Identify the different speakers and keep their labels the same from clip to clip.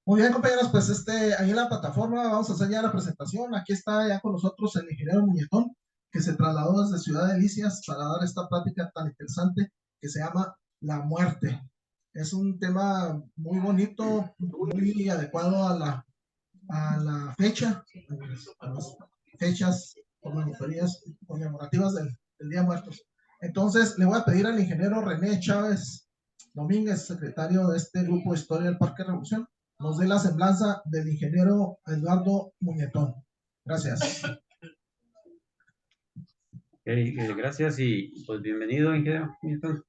Speaker 1: Muy bien, compañeros, pues ahí en la plataforma vamos a hacer ya la presentación. Aquí está ya con nosotros el ingeniero Muñetón, que se trasladó desde Ciudad Delicias para dar esta plática tan interesante que se llama La muerte. Es un tema muy bonito, muy adecuado a la fecha, a las fechas conmemorativas del Día de Muertos. Entonces, le voy a pedir al ingeniero René Chávez Domínguez, secretario de este grupo de Historia del Parque Revolución, nos dé la semblanza del ingeniero Eduardo Muñetón. Gracias.
Speaker 2: Gracias y pues bienvenido, ingeniero Newton,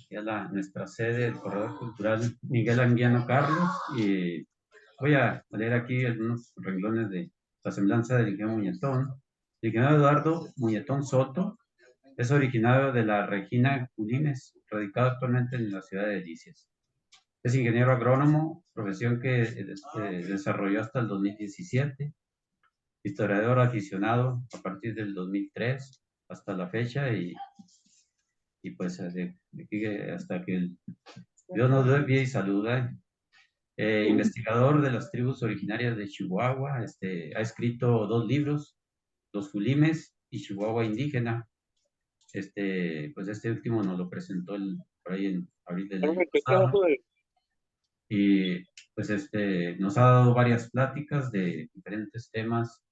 Speaker 2: aquí a nuestra sede del Corredor Cultural Miguel Anguiano Carlos. Y voy a leer aquí algunos renglones de la semblanza del ingeniero Muñetón. El ingeniero Eduardo Muñetón Soto es originario de la Regina Culines, radicado actualmente en la ciudad de Delicias. Es ingeniero agrónomo, profesión que desarrolló hasta el 2017, historiador aficionado a partir del 2003 hasta la fecha y pues de aquí hasta que Dios nos dé vida y salud. Investigador de las tribus originarias de Chihuahua, ha escrito 2 libros, Los Julimes y Chihuahua Indígena. Pues este último nos lo presentó por ahí en abril del año pasado. Y pues nos ha dado varias pláticas de diferentes temas.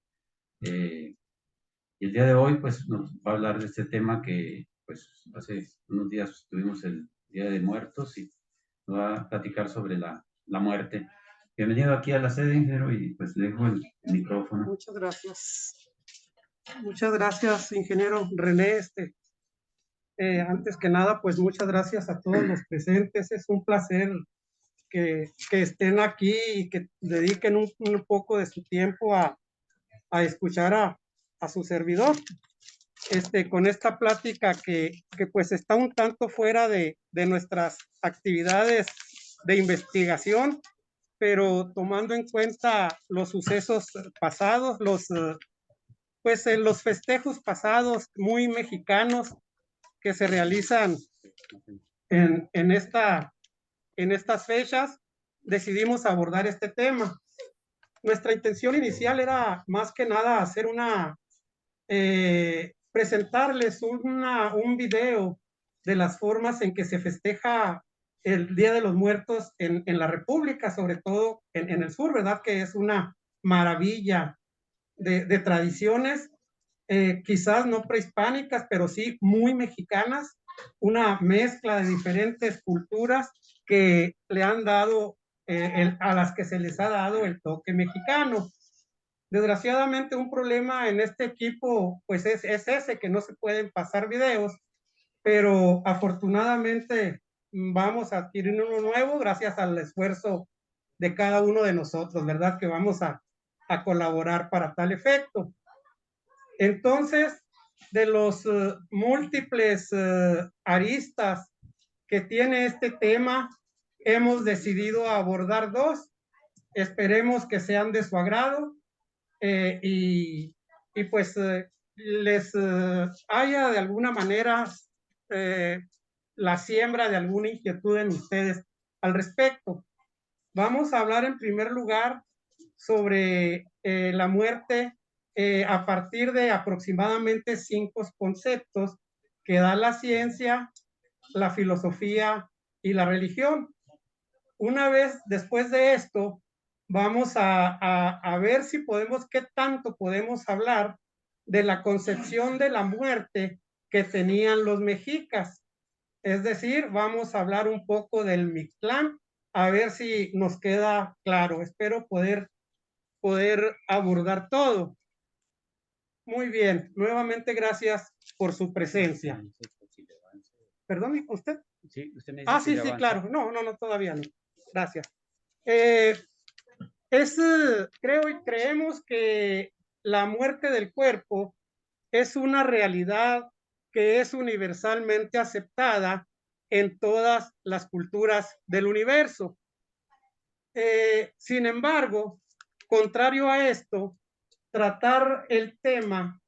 Speaker 2: Y el día de hoy pues nos va a hablar de este tema que pues hace unos días tuvimos el Día de Muertos y nos va a platicar sobre la muerte. Bienvenido aquí a la sede, ingeniero, y pues le dejo el micrófono.
Speaker 3: Muchas gracias. Muchas gracias, ingeniero René. Antes que nada, pues muchas gracias a todos los presentes. Es un placer que estén aquí y que dediquen un poco de su tiempo a escuchar a su servidor. Con esta plática que pues está un tanto fuera de nuestras actividades de investigación, pero tomando en cuenta los sucesos pasados, los festejos pasados muy mexicanos que se realizan en estas fechas, decidimos abordar este tema. Nuestra intención inicial era más que nada hacer presentarles un video de las formas en que se festeja el Día de los Muertos en la República, sobre todo en el sur, ¿verdad? Que es una maravilla de tradiciones, quizás no prehispánicas, pero sí muy mexicanas, una mezcla de diferentes culturas que le han dado, a las que se les ha dado el toque mexicano. Desgraciadamente un problema en este equipo pues es ese, que no se pueden pasar videos, pero afortunadamente vamos a adquirir uno nuevo gracias al esfuerzo de cada uno de nosotros, ¿verdad? Que vamos a colaborar para tal efecto. Entonces, de los múltiples aristas que tiene este tema, hemos decidido abordar 2. Esperemos que sean de su agrado, y pues les haya de alguna manera la siembra de alguna inquietud en ustedes al respecto. Vamos a hablar en primer lugar sobre la muerte a partir de aproximadamente 5 conceptos que da la ciencia, la filosofía y la religión. Una vez después de esto, vamos a ver si podemos, qué tanto podemos hablar de la concepción de la muerte que tenían los mexicas. Es decir, vamos a hablar un poco del Mictlán, a ver si nos queda claro. Espero poder abordar todo. Muy bien, nuevamente gracias por su presencia. Perdón, ¿usted?
Speaker 2: Sí, usted me dice
Speaker 3: sí, sí, claro. No, todavía no. Gracias. Creo y creemos que la muerte del cuerpo es una realidad que es universalmente aceptada en todas las culturas del universo. Sin embargo, contrario a esto, tratar el tema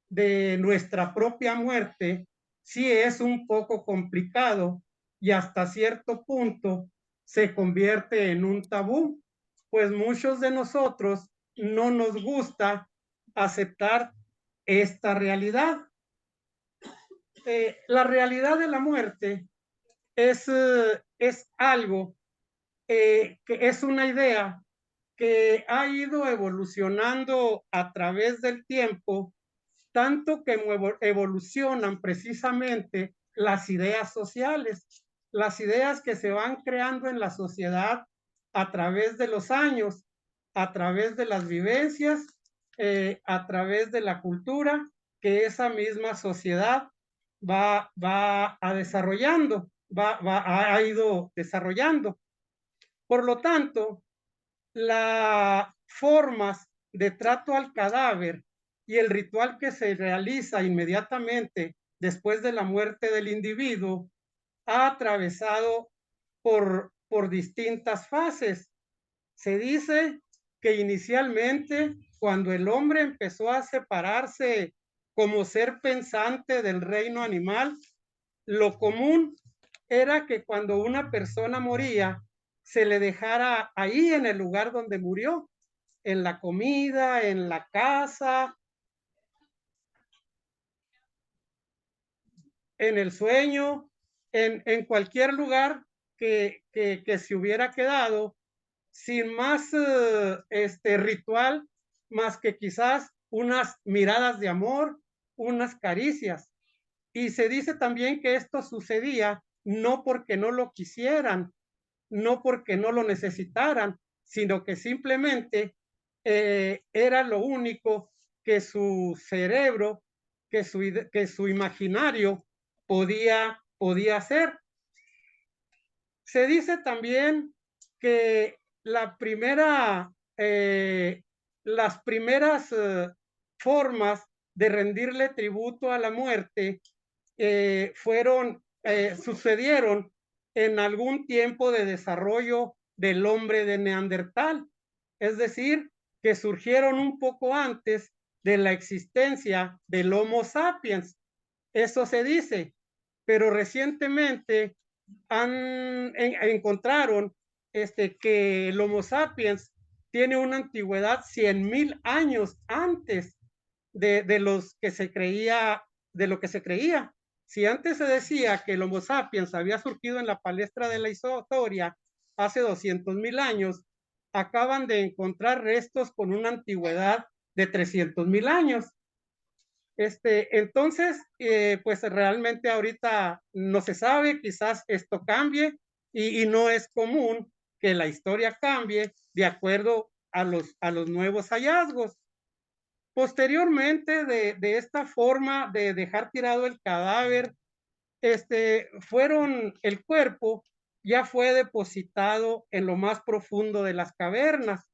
Speaker 3: de nuestra propia muerte sí es un poco complicado y hasta cierto punto se convierte en un tabú. pues muchos de nosotros no nos gusta aceptar esta realidad. La realidad de la muerte es algo que es una idea que ha ido evolucionando a través del tiempo, tanto que evolucionan precisamente las ideas sociales, las ideas que se van creando en la sociedad a través de los años, a través de las vivencias, a través de la cultura que esa misma sociedad va a desarrollando, ha ido desarrollando. Por lo tanto, las formas de trato al cadáver y el ritual que se realiza inmediatamente después de la muerte del individuo ha atravesado por distintas fases. Se dice que inicialmente, cuando el hombre empezó a separarse como ser pensante del reino animal, lo común era que cuando una persona moría, se le dejara ahí en el lugar donde murió, en la comida, en la casa, en el sueño, en cualquier lugar que se hubiera quedado, sin más ritual, más que quizás unas miradas de amor, unas caricias. Y se dice también que esto sucedía no porque no lo quisieran, no porque no lo necesitaran, sino que simplemente era lo único que su cerebro, que su imaginario podía hacer. Se dice también que las primeras formas de rendirle tributo a la muerte sucedieron en algún tiempo de desarrollo del hombre de Neandertal, es decir, que surgieron un poco antes de la existencia del Homo sapiens. Eso se dice, pero recientemente encontraron que el Homo sapiens tiene una antigüedad 100,000 años antes de los que se creía, de lo que se creía. Si antes se decía que el Homo sapiens había surgido en la palestra de la historia hace 200,000 años, acaban de encontrar restos con una antigüedad de 300,000 años. Entonces, pues realmente ahorita no se sabe, quizás esto cambie y no es común que la historia cambie de acuerdo a los nuevos hallazgos. Posteriormente de esta forma de dejar tirado el cadáver, el cuerpo ya fue depositado en lo más profundo de las cavernas.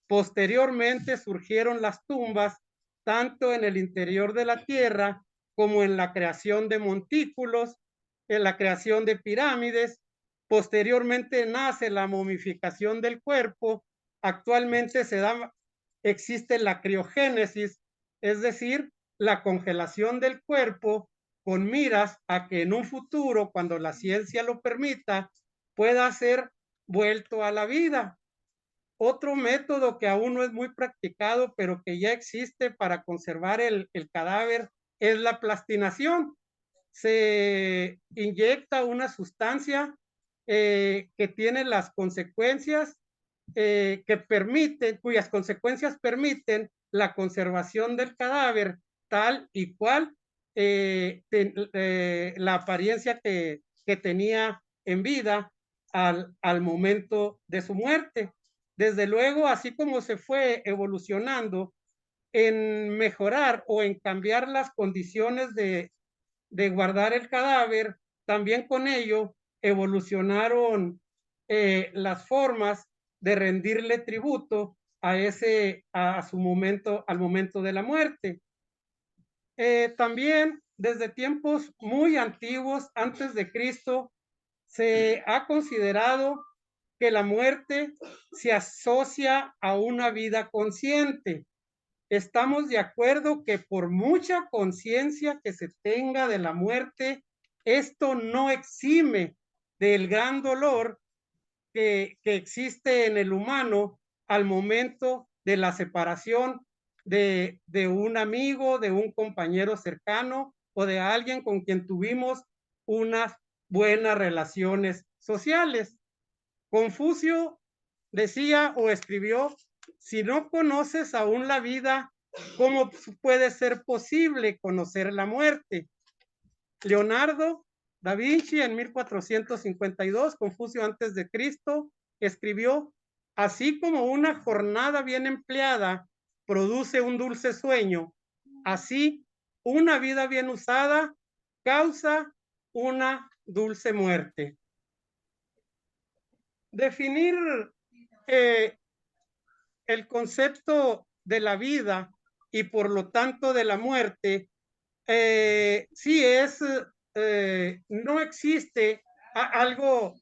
Speaker 3: Posteriormente surgieron las tumbas, tanto en el interior de la tierra como en la creación de montículos, en la creación de pirámides. Posteriormente nace la momificación del cuerpo. Actualmente existe la criogénesis, es decir, la congelación del cuerpo con miras a que en un futuro, cuando la ciencia lo permita, pueda ser vuelto a la vida. Otro método que aún no es muy practicado, pero que ya existe para conservar el cadáver, es la plastinación. Se inyecta una sustancia que tiene las consecuencias cuyas consecuencias permiten la conservación del cadáver tal y cual la apariencia que tenía en vida al momento de su muerte. Desde luego, así como se fue evolucionando en mejorar o en cambiar las condiciones de guardar el cadáver, también con ello evolucionaron las formas de rendirle tributo a su momento, al momento de la muerte. También desde tiempos muy antiguos, antes de Cristo, se ha considerado que la muerte se asocia a una vida consciente. Estamos de acuerdo que por mucha conciencia que se tenga de la muerte, esto no exime del gran dolor que existe en el humano al momento de la separación de un amigo, de un compañero cercano o de alguien con quien tuvimos unas buenas relaciones sociales. Confucio decía o escribió: si no conoces aún la vida, ¿cómo puede ser posible conocer la muerte? Leonardo da Vinci en 1452, Confucio antes de Cristo, escribió: así como una jornada bien empleada produce un dulce sueño, así una vida bien usada causa una dulce muerte. Definir el concepto de la vida y por lo tanto de la muerte, sí es, no existe algo,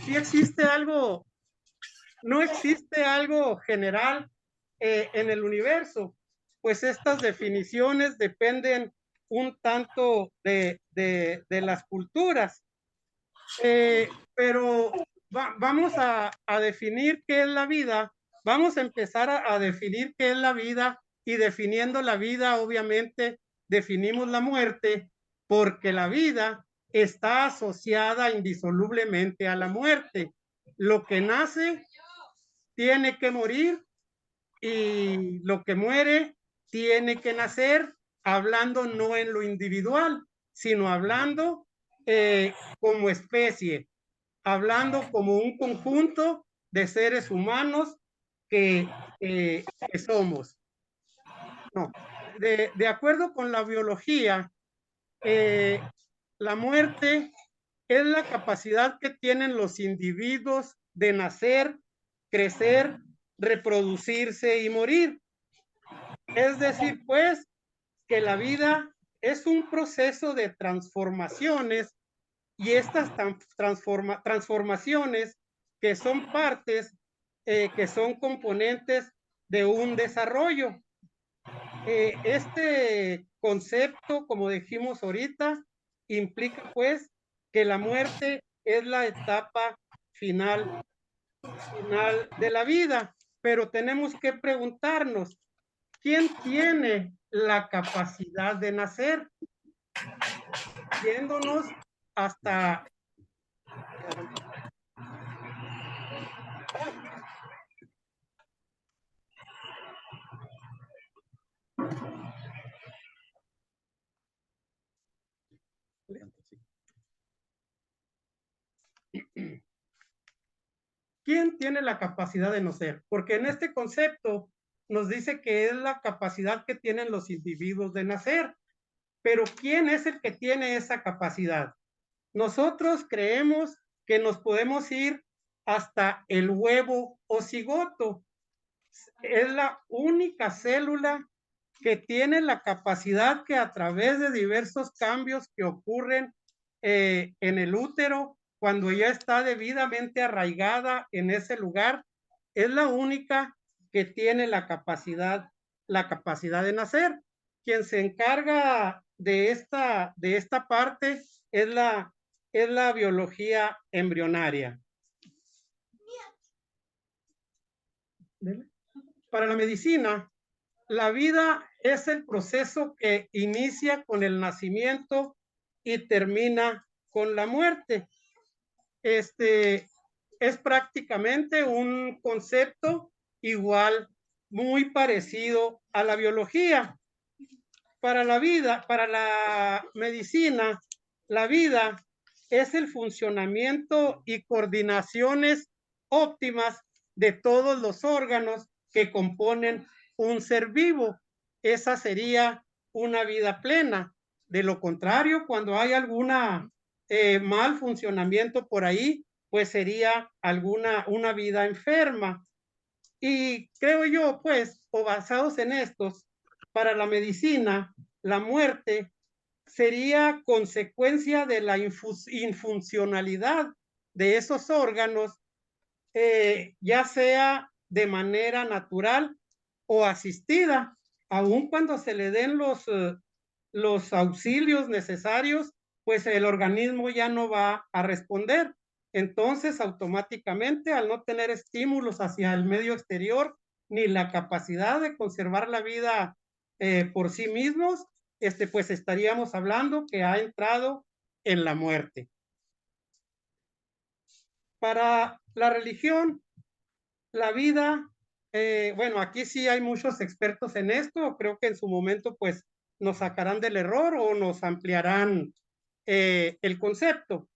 Speaker 3: sí existe algo, no existe algo general en el universo, pues estas definiciones dependen un tanto de las culturas. Pero vamos a definir qué es la vida, vamos a empezar a definir qué es la vida, y definiendo la vida, obviamente, definimos la muerte, porque la vida está asociada indisolublemente a la muerte. Lo que nace tiene que morir y lo que muere tiene que nacer, hablando no en lo individual, sino hablando como especie, hablando como un conjunto de seres humanos que somos. No. De acuerdo con la biología, la muerte es la capacidad que tienen los individuos de nacer, crecer, reproducirse y morir. Es decir, pues, que la vida es un proceso de transformaciones, y estas transformaciones que son partes, que son componentes de un desarrollo. Este concepto, como dijimos ahorita, implica pues que la muerte es la etapa final de la vida, pero tenemos que preguntarnos, ¿quién tiene la capacidad de nacer? Yéndonos hasta ¿quién tiene la capacidad de nacer? Porque en este concepto nos dice que es la capacidad que tienen los individuos de nacer, pero ¿quién es el que tiene esa capacidad? Nosotros creemos que nos podemos ir hasta el huevo o cigoto. Es la única célula que tiene la capacidad que, a través de diversos cambios que ocurren en el útero, cuando ya está debidamente arraigada en ese lugar, es la única que tiene la capacidad de nacer. Quien se encarga de esta parte es la biología embrionaria. Para la medicina, la vida es el proceso que inicia con el nacimiento y termina con la muerte. Es prácticamente un concepto igual, muy parecido a la biología. Para la vida, para la medicina, la vida es el funcionamiento y coordinaciones óptimas de todos los órganos que componen un ser vivo. Esa sería una vida plena. De lo contrario, cuando hay alguna mal funcionamiento por ahí, pues sería una vida enferma. Y creo yo, pues, o basados en estos, para la medicina, la muerte sería consecuencia de la infuncionalidad de esos órganos, ya sea de manera natural o asistida, aun cuando se le den los auxilios necesarios, pues el organismo ya no va a responder. entonces automáticamente, al no tener estímulos hacia el medio exterior, ni la capacidad de conservar la vida por sí mismos, pues estaríamos hablando que ha entrado en la muerte. Para la religión, la vida, bueno, aquí sí hay muchos expertos en esto, creo que en su momento pues nos sacarán del error o nos ampliarán el concepto.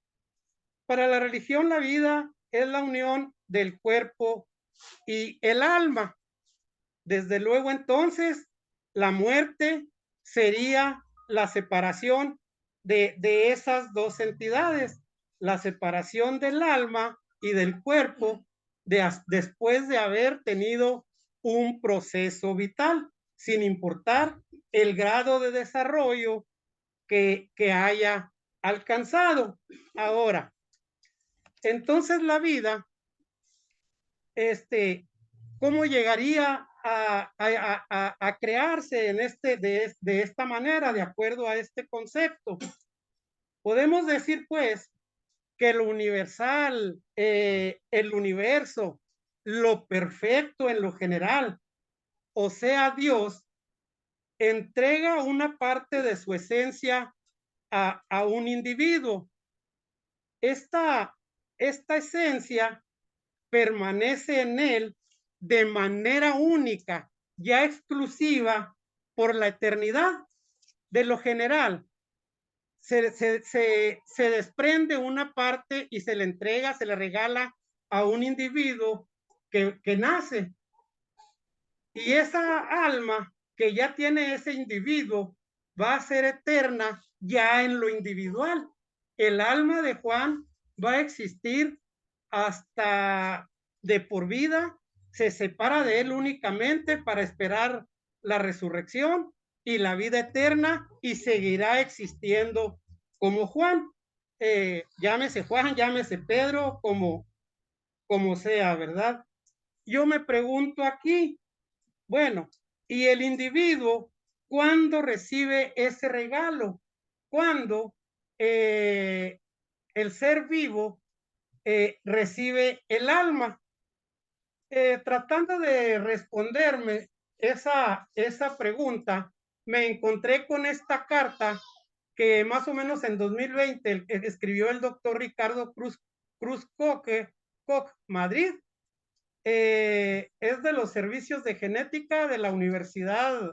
Speaker 3: Para la religión, la vida es la unión del cuerpo y el alma. Desde luego, entonces, la muerte sería la separación de esas dos entidades, la separación del alma y del cuerpo después de haber tenido un proceso vital, sin importar el grado de desarrollo que haya alcanzado. Ahora, entonces la vida, ¿cómo llegaría a crearse en de esta manera, de acuerdo a este concepto? Podemos decir, pues, que lo universal, el universo, lo perfecto en lo general, o sea, Dios, entrega una parte de su esencia a un individuo. Esta esencia permanece en él de manera única, ya exclusiva por la eternidad. De lo general, se desprende una parte y se le entrega, se le regala a un individuo que nace. Y esa alma que ya tiene ese individuo va a ser eterna ya en lo individual. El alma de Juan va a existir hasta de por vida, se separa de él únicamente para esperar la resurrección y la vida eterna y seguirá existiendo como Juan. Llámese Juan, llámese Pedro, como sea, ¿verdad? Yo me pregunto aquí, bueno, ¿y el individuo cuándo recibe ese regalo? Cuando el ser vivo recibe el alma. Tratando de responderme esa pregunta, me encontré con esta carta que más o menos en 2020 escribió el doctor Ricardo Cruz Coque, Madrid. Es de los servicios de genética de la Universidad,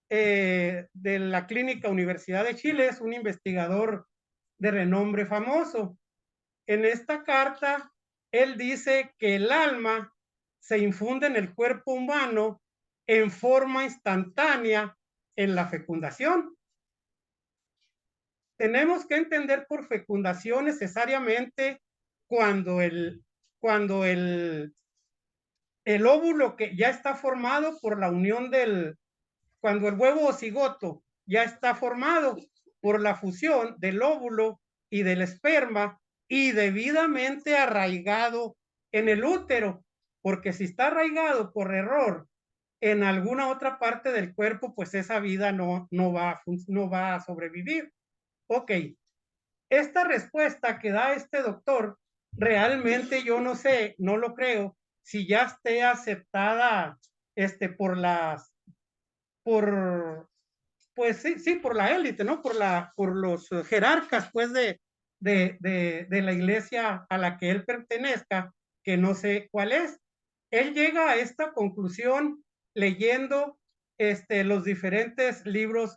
Speaker 3: de la Clínica Universidad de Chile, es un investigador de renombre famoso. En esta carta, él dice que el alma se infunde en el cuerpo humano en forma instantánea en la fecundación. Tenemos que entender por fecundación necesariamente cuando el óvulo que ya está formado por la unión cuando el huevo o cigoto ya está formado por la fusión del óvulo y del esperma y debidamente arraigado en el útero, porque si está arraigado por error en alguna otra parte del cuerpo, pues esa vida no va a sobrevivir. Ok, esta respuesta que da este doctor, realmente yo no sé, no lo creo, si ya esté aceptada pues sí, por la élite, ¿no? Por los jerarcas, pues, de la iglesia a la que él pertenezca, que no sé cuál es. Él llega a esta conclusión leyendo los diferentes libros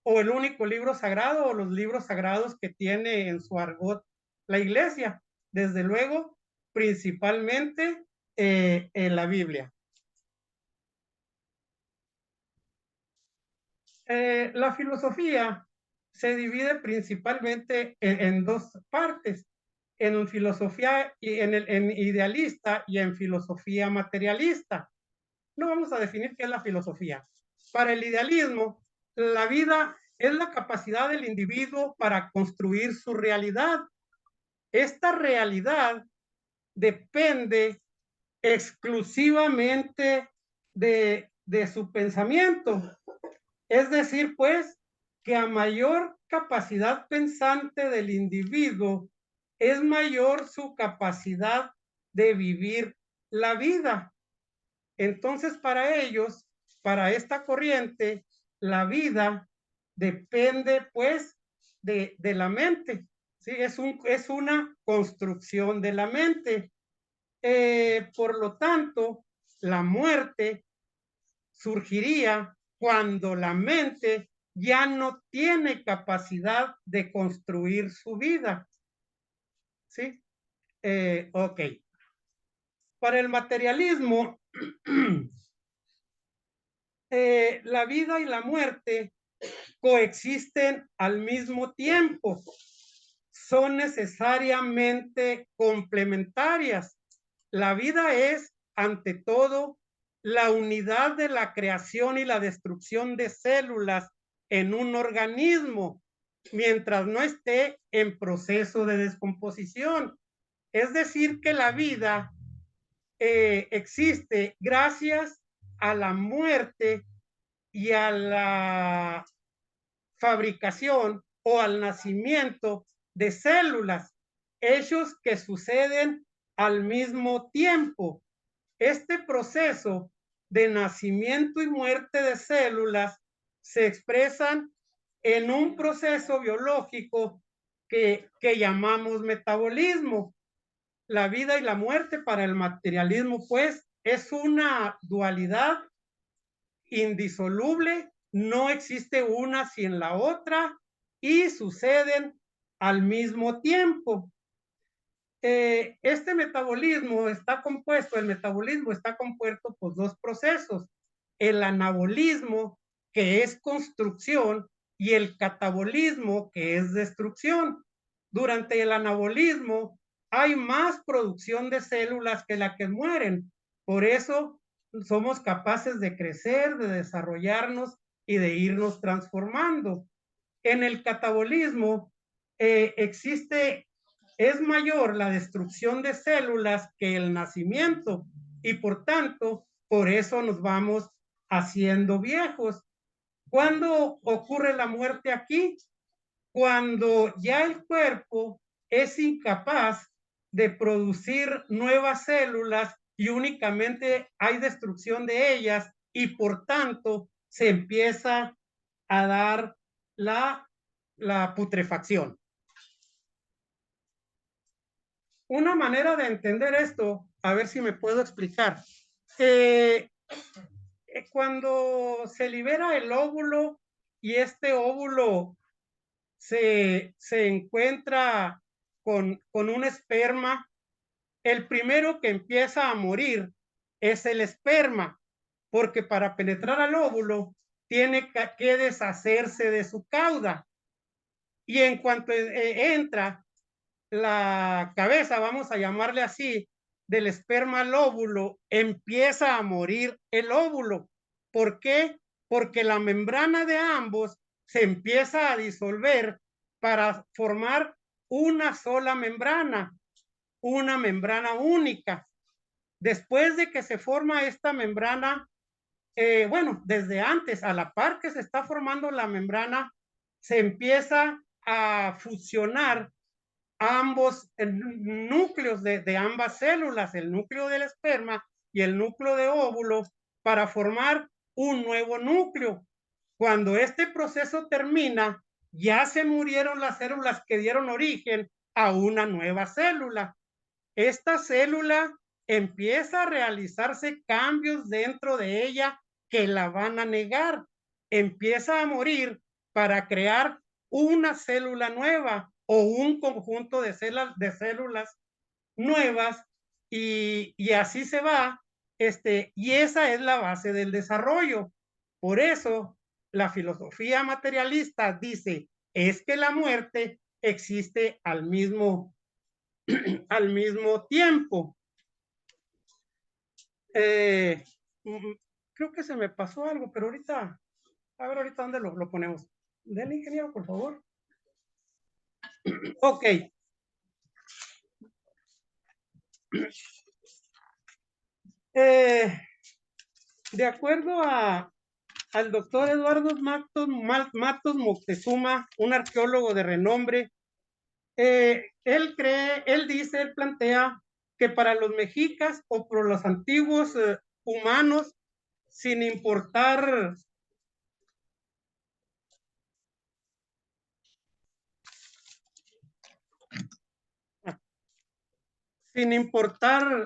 Speaker 3: o el único libro sagrado o los libros sagrados que tiene en su argot la iglesia. Desde luego, principalmente en la Biblia. La filosofía se divide principalmente en dos partes, en filosofía en idealista y en filosofía materialista. No vamos a definir qué es la filosofía. Para el idealismo, la vida es la capacidad del individuo para construir su realidad. Esta realidad depende exclusivamente de su pensamiento. Es decir, pues, que a mayor capacidad pensante del individuo, es mayor su capacidad de vivir la vida. Entonces, para ellos, para esta corriente, la vida depende, pues, de la mente. ¿Sí? Es una construcción de la mente. Por lo tanto, la muerte surgiría cuando la mente ya no tiene capacidad de construir su vida. ¿Sí? Ok. Para el materialismo, la vida y la muerte coexisten al mismo tiempo, son necesariamente complementarias. La vida es, ante todo, la unidad de la creación y la destrucción de células en un organismo, mientras no esté en proceso de descomposición. Es decir, que la vida existe gracias a la muerte y a la fabricación o al nacimiento de células, hechos que suceden al mismo tiempo. Este proceso de nacimiento y muerte de células se expresan en un proceso biológico que llamamos metabolismo. La vida y la muerte para el materialismo, pues, es una dualidad indisoluble, no existe una sin la otra y suceden al mismo tiempo. Este metabolismo está compuesto, el metabolismo está compuesto por dos procesos, el anabolismo, que es construcción, y el catabolismo, que es destrucción. Durante el anabolismo hay más producción de células que la que mueren. Por eso somos capaces de crecer, de desarrollarnos y de irnos transformando. En el catabolismo es mayor la destrucción de células que el nacimiento y por tanto, por eso nos vamos haciendo viejos. ¿Cuándo ocurre la muerte aquí? Cuando ya el cuerpo es incapaz de producir nuevas células y únicamente hay destrucción de ellas y por tanto se empieza a dar la putrefacción. Una manera de entender esto, a ver si me puedo explicar. Cuando se libera el óvulo y este óvulo se encuentra con un esperma, el primero que empieza a morir es el esperma, porque para penetrar al óvulo tiene que deshacerse de su cauda. Y en cuanto entra la cabeza, vamos a llamarle así, del esperma al óvulo, empieza a morir el óvulo. ¿Por qué? Porque la membrana de ambos se empieza a disolver para formar una sola membrana, una membrana única. Después de que se forma esta membrana, bueno, desde antes, a la par que se está formando la membrana, se empieza a fusionar ambos núcleos de ambas células, el núcleo del esperma y el núcleo de óvulo, para formar un nuevo núcleo. Cuando este proceso termina, ya se murieron las células que dieron origen a una nueva célula. Esta célula empieza a realizarse cambios dentro de ella que la van a negar. Empieza a morir para crear una célula nueva o un conjunto de células nuevas y así se va. Y esa es la base del desarrollo. Por eso la filosofía materialista dice, es que la muerte existe al mismo tiempo. Creo que se me pasó algo, pero ahorita, a ver ahorita dónde lo ponemos. Del ingeniero, por favor. Ok. De acuerdo al doctor Eduardo Matos Moctezuma, un arqueólogo de renombre, Él plantea que para los mexicas o por los antiguos humanos, sin importar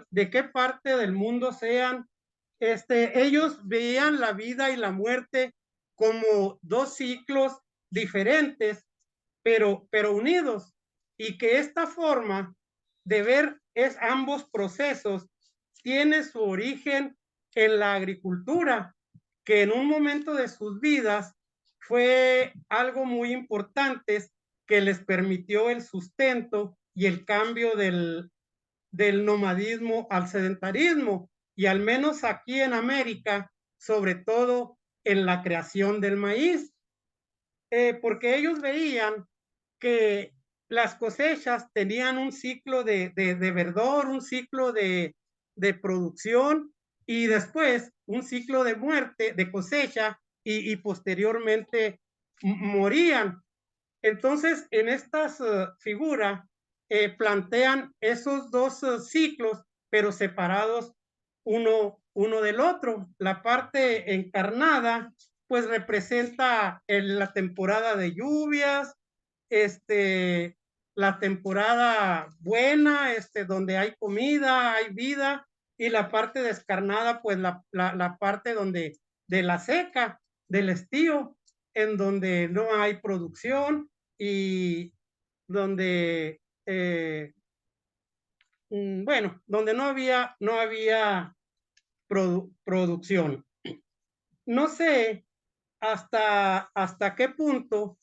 Speaker 3: de qué parte del mundo sean, ellos veían la vida y la muerte como dos ciclos diferentes, pero unidos, y que esta forma de ver ambos procesos tiene su origen en la agricultura, que en un momento de sus vidas fue algo muy importante que les permitió el sustento y el cambio del nomadismo al sedentarismo, y al menos aquí en América, sobre todo en la creación del maíz, porque ellos veían que las cosechas tenían un ciclo de verdor, un ciclo de producción, y después un ciclo de muerte, de cosecha, y posteriormente morían. Entonces, en estas figuras plantean esos dos ciclos, pero separados uno del otro. La parte encarnada, pues representa la temporada de lluvias, la temporada buena, donde hay comida, hay vida, y la parte descarnada, pues la parte de la seca, del estío, en donde no hay producción y donde, bueno, donde no había producción. No sé hasta qué punto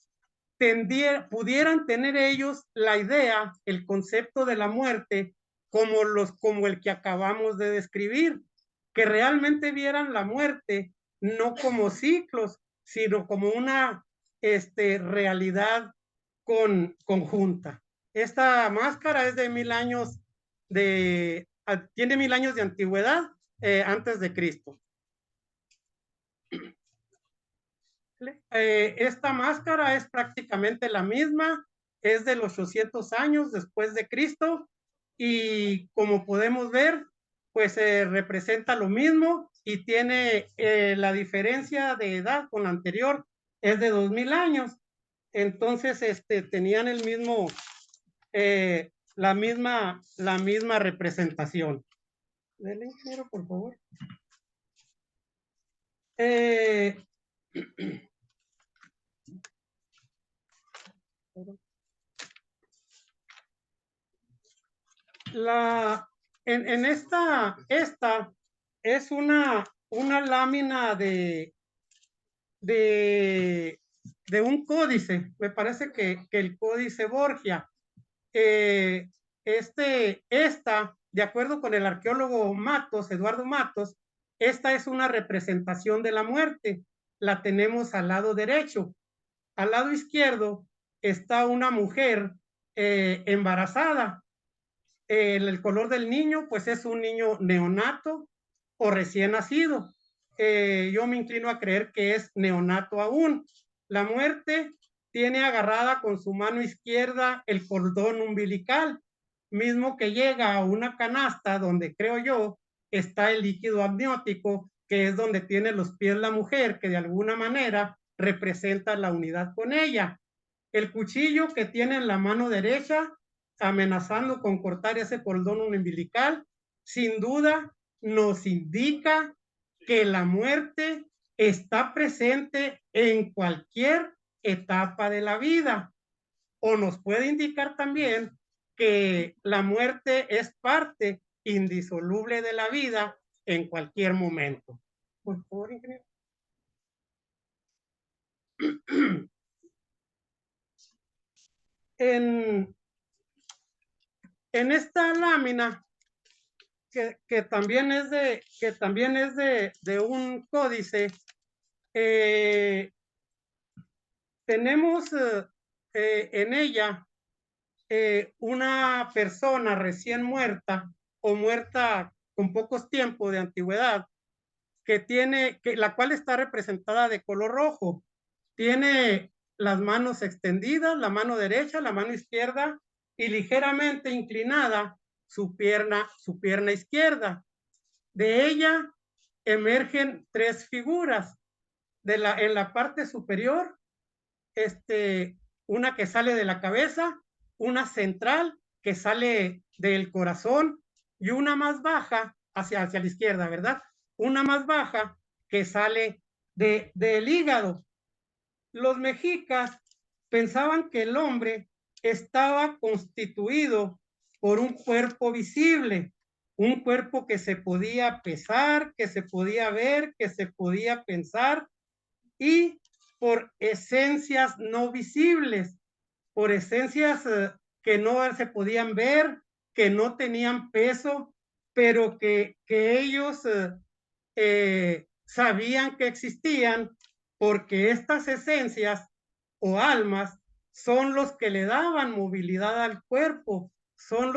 Speaker 3: pudieran tener ellos la idea, el concepto de la muerte, como el que acabamos de describir, que realmente vieran la muerte no como ciclos, sino como una realidad conjunta. Esta máscara es de 1000 años tiene 1000 años de antigüedad antes de Cristo. Esta máscara es prácticamente la misma, es de los 800 años después de Cristo, y como podemos ver, pues representa lo mismo, y tiene la diferencia de edad con la anterior, es de 2000 años. Entonces, tenían el mismo, la misma representación. Dele, ingeniero, por favor. Esta es una lámina de un códice, me parece que el códice Borgia. De acuerdo con el arqueólogo Matos, Eduardo Matos, esta es una representación de la muerte. La tenemos al lado derecho. Al lado izquierdo está una mujer embarazada. El color del niño, pues es un niño neonato o recién nacido. Yo me inclino a creer que es neonato aún. La muerte tiene agarrada con su mano izquierda el cordón umbilical, mismo que llega a una canasta donde, creo yo, está el líquido amniótico, que es donde tiene los pies la mujer, que de alguna manera representa la unidad con ella. El cuchillo que tiene en la mano derecha, amenazando con cortar ese cordón umbilical, sin duda nos indica que la muerte está presente en cualquier etapa de la vida. O nos puede indicar también que la muerte es parte indisoluble de la vida en cualquier momento. Por favor, ingeniero. En esta lámina, que también es de un códice, tenemos en ella una persona recién muerta o muerta con pocos tiempos de antigüedad, la cual está representada de color rojo. Tiene las manos extendidas, la mano derecha, la mano izquierda y ligeramente inclinada su pierna izquierda. De ella emergen tres figuras. En la parte superior, una que sale de la cabeza, una central que sale del corazón y una más baja hacia la izquierda, ¿verdad? Una más baja que sale del hígado. Los mexicas pensaban que el hombre estaba constituido por un cuerpo visible, un cuerpo que se podía pesar, que se podía ver, que se podía pensar, y por esencias no visibles, por esencias que no se podían ver, que no tenían peso, pero que ellos sabían que existían, porque estas esencias o almas son los que le daban movilidad al cuerpo, son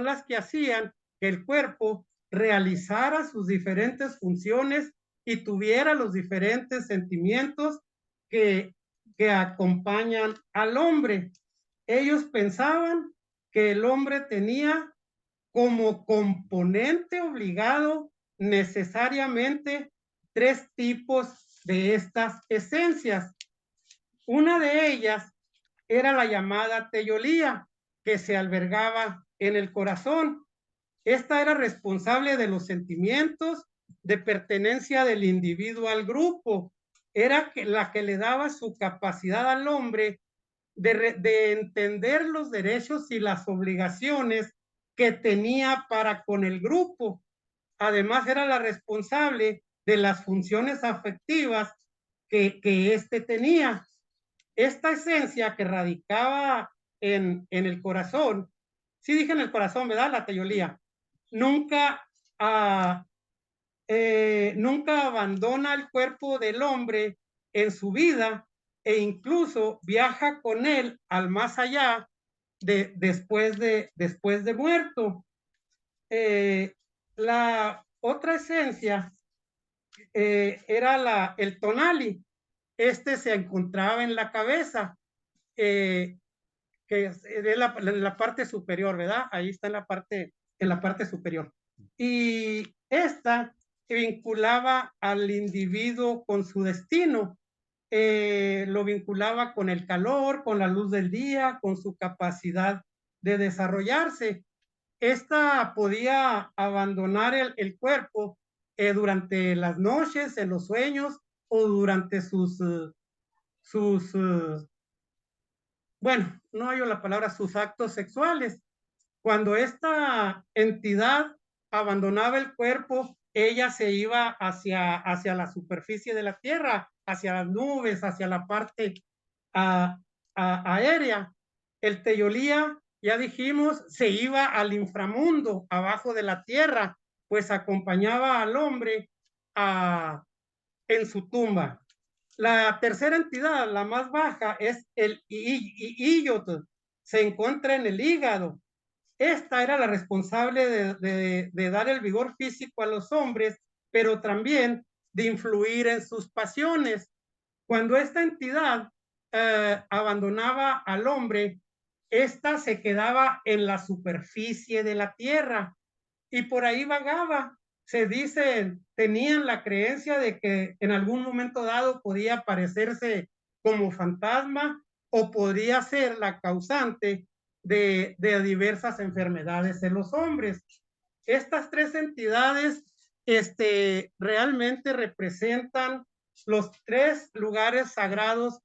Speaker 3: las que hacían que el cuerpo realizara sus diferentes funciones y tuviera los diferentes sentimientos que acompañan al hombre. Ellos pensaban que el hombre tenía como componente obligado necesariamente tres tipos de estas esencias. Una de ellas era la llamada teyolía, que se albergaba en el corazón. Esta era responsable de los sentimientos de pertenencia del individuo al grupo. Era la que le daba su capacidad al hombre de entender los derechos y las obligaciones que tenía para con el grupo. Además, era la responsable de las funciones afectivas que éste tenía. Esta esencia que radicaba en el corazón, sí dije en el corazón, ¿verdad? La teyolía, nunca, nunca abandona el cuerpo del hombre en su vida e incluso viaja con él al más allá después de muerto. La otra esencia era el tonali. Se encontraba en la cabeza, que es la parte superior, ¿verdad? Ahí está en la parte superior. Y esta vinculaba al individuo con su destino. Lo vinculaba con el calor, con la luz del día, con su capacidad de desarrollarse. Esta podía abandonar el cuerpo durante las noches, en los sueños, o durante bueno, no hay la palabra, sus actos sexuales. Cuando esta entidad abandonaba el cuerpo, ella se iba hacia la superficie de la tierra, hacia las nubes, hacia la parte aérea. El teyolía, ya dijimos, se iba al inframundo, abajo de la tierra, pues acompañaba al hombre en su tumba. La tercera entidad, la más baja, es el iyotl. Se encuentra en el hígado. Esta era la responsable de dar el vigor físico a los hombres, pero también de influir en sus pasiones. Cuando esta entidad abandonaba al hombre, esta se quedaba en la superficie de la tierra y por ahí vagaba. Se dice, tenían la creencia de que en algún momento dado podía aparecerse como fantasma o podría ser la causante de diversas enfermedades en los hombres. Estas tres entidades realmente representan los tres lugares sagrados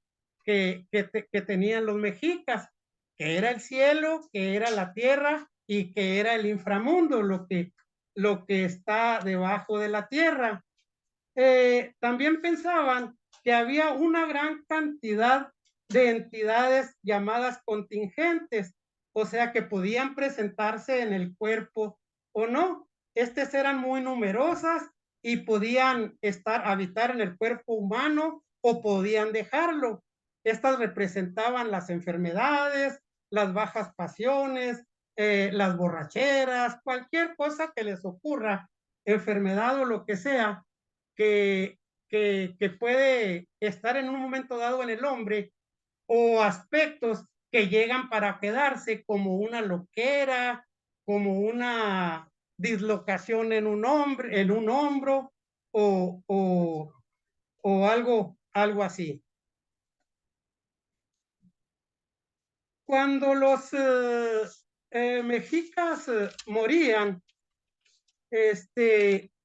Speaker 3: que tenían los mexicas, que era el cielo, que era la tierra y que era el inframundo, lo que está debajo de la tierra. También pensaban que había una gran cantidad de entidades llamadas contingentes, o sea que podían presentarse en el cuerpo o no. Estas eran muy numerosas y podían habitar en el cuerpo humano o podían dejarlo. Estas representaban las enfermedades, las bajas pasiones, las borracheras, cualquier cosa que les ocurra, enfermedad o lo que sea, que puede estar en un momento dado en el hombre, o aspectos que llegan para quedarse, como una loquera, como una dislocación en un hombro o algo así. Cuando los mexicas morían,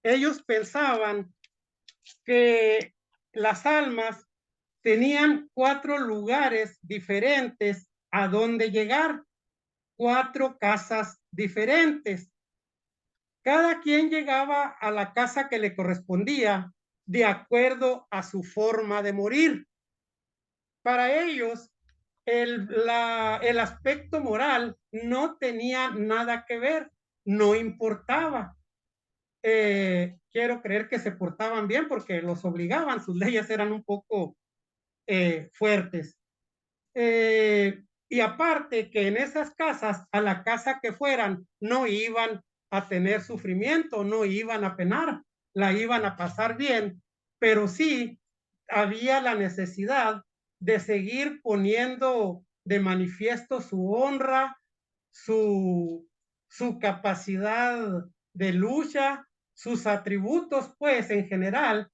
Speaker 3: ellos pensaban que las almas tenían 4 lugares diferentes a donde llegar, 4 casas diferentes. Cada quien llegaba a la casa que le correspondía de acuerdo a su forma de morir. Para ellos, el aspecto moral no tenía nada que ver, no importaba. Quiero creer que se portaban bien porque los obligaban, sus leyes eran un poco fuertes. Y aparte que en esas casas, a la casa que fueran, no iban a tener sufrimiento, no iban a penar, la iban a pasar bien, pero sí había la necesidad de seguir poniendo de manifiesto su honra, su, su capacidad de lucha, sus atributos, pues en general,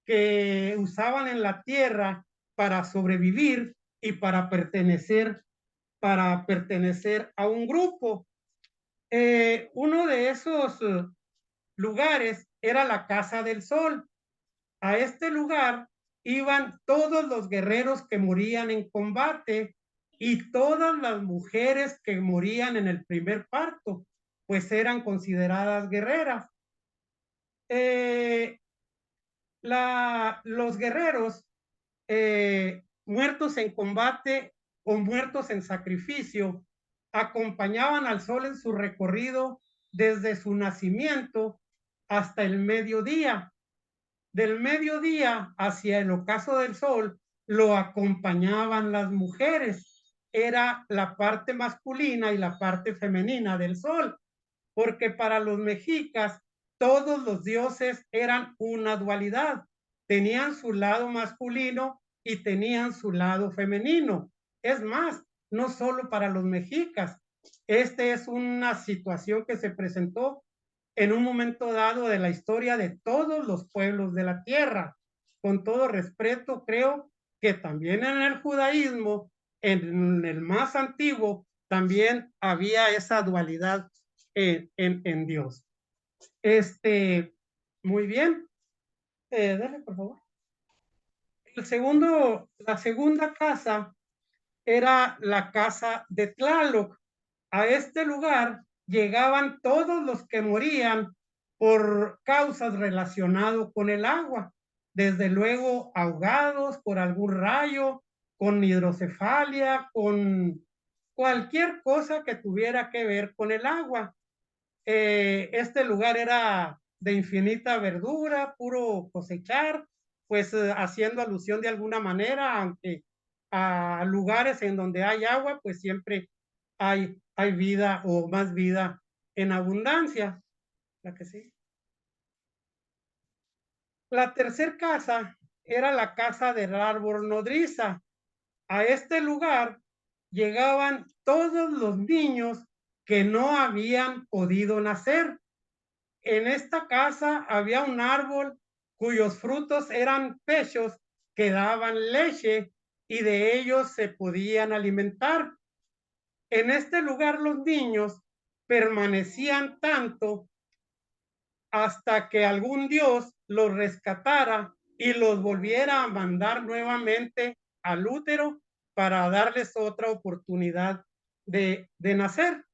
Speaker 3: que usaban en la tierra para sobrevivir y para pertenecer a un grupo. Uno de esos lugares era la Casa del Sol. A este lugar iban todos los guerreros que morían en combate y todas las mujeres que morían en el primer parto, pues eran consideradas guerreras. Los guerreros muertos en combate o muertos en sacrificio acompañaban al sol en su recorrido desde su nacimiento hasta el mediodía. Del mediodía hacia el ocaso del sol lo acompañaban las mujeres. Era la parte masculina y la parte femenina del sol, porque para los mexicas todos los dioses eran una dualidad, tenían su lado masculino y tenían su lado femenino. Es más, no solo para los mexicas, esta es una situación que se presentó en un momento dado de la historia de todos los pueblos de la tierra. Con todo respeto, creo que también en el judaísmo, en el más antiguo, también había esa dualidad en Dios. Muy bien. Dale, por favor. La segunda casa era la casa de Tlaloc. A este lugar llegaban todos los que morían por causas relacionadas con el agua, desde luego ahogados por algún rayo, con hidrocefalia, con cualquier cosa que tuviera que ver con el agua. Este lugar era de infinita verdura, puro cosechar, pues haciendo alusión de alguna manera, aunque a lugares en donde hay agua, pues siempre hay vida o más vida en abundancia. La que sí. La tercera casa era la casa del árbol nodriza. A este lugar llegaban todos los niños que no habían podido nacer. En esta casa había un árbol cuyos frutos eran pechos que daban leche y de ellos se podían alimentar. En este lugar los niños permanecían tanto hasta que algún dios los rescatara y los volviera a mandar nuevamente al útero para darles otra oportunidad de nacer.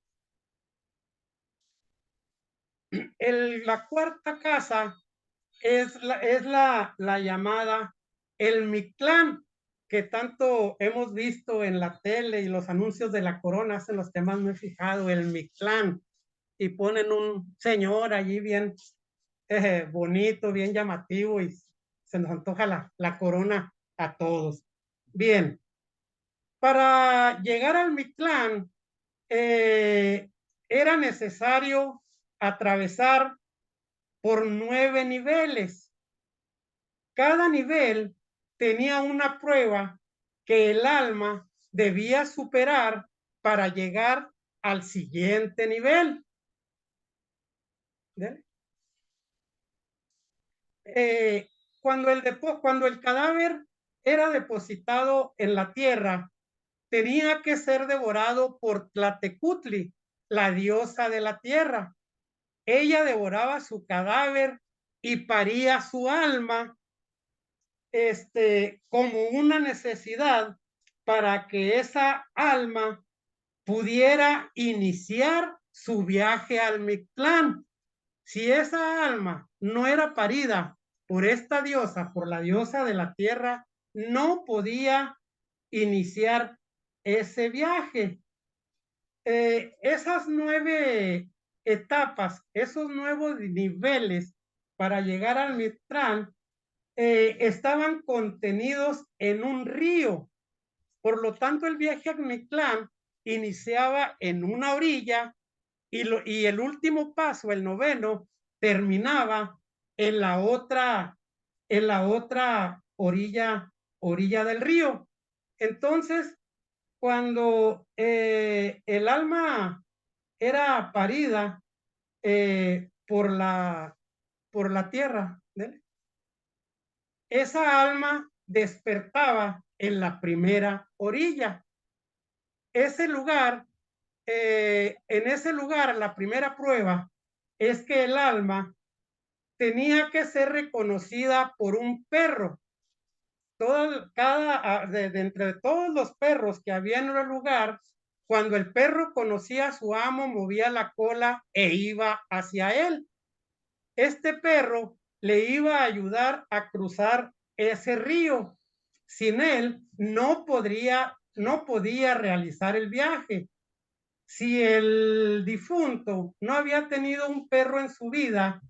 Speaker 3: La cuarta casa es la llamada el Mictlán, que tanto hemos visto en la tele y los anuncios de la corona, en los temas me he fijado, el Mictlán, y ponen un señor allí bien bonito, bien llamativo, y se nos antoja la corona a todos. Bien, para llegar al Mictlán era necesario atravesar por 9 niveles. Cada nivel tenía una prueba que el alma debía superar para llegar al siguiente nivel. Cuando el cadáver era depositado en la tierra, tenía que ser devorado por Tlatecutli, la diosa de la tierra. Ella devoraba su cadáver y paría su alma, como una necesidad para que esa alma pudiera iniciar su viaje al Mictlán. Si esa alma no era parida por esta diosa, por la diosa de la tierra, no podía iniciar ese viaje. Esas 9 etapas, esos nuevos niveles para llegar al Mictlán, estaban contenidos en un río. Por lo tanto, el viaje al Mictlán iniciaba en una orilla y el último paso, el 9º, terminaba en la otra orilla del río. Entonces, cuando el alma era parida por la tierra, ¿vale? Esa alma despertaba en la primera orilla. Ese lugar, en ese lugar, la primera prueba es que el alma tenía que ser reconocida por un perro. De entre todos los perros que había en el lugar, cuando el perro conocía a su amo, movía la cola e iba hacia él. Este perro le iba a ayudar a cruzar ese río. Sin él no podía realizar el viaje. Si el difunto no había tenido un perro en su vida,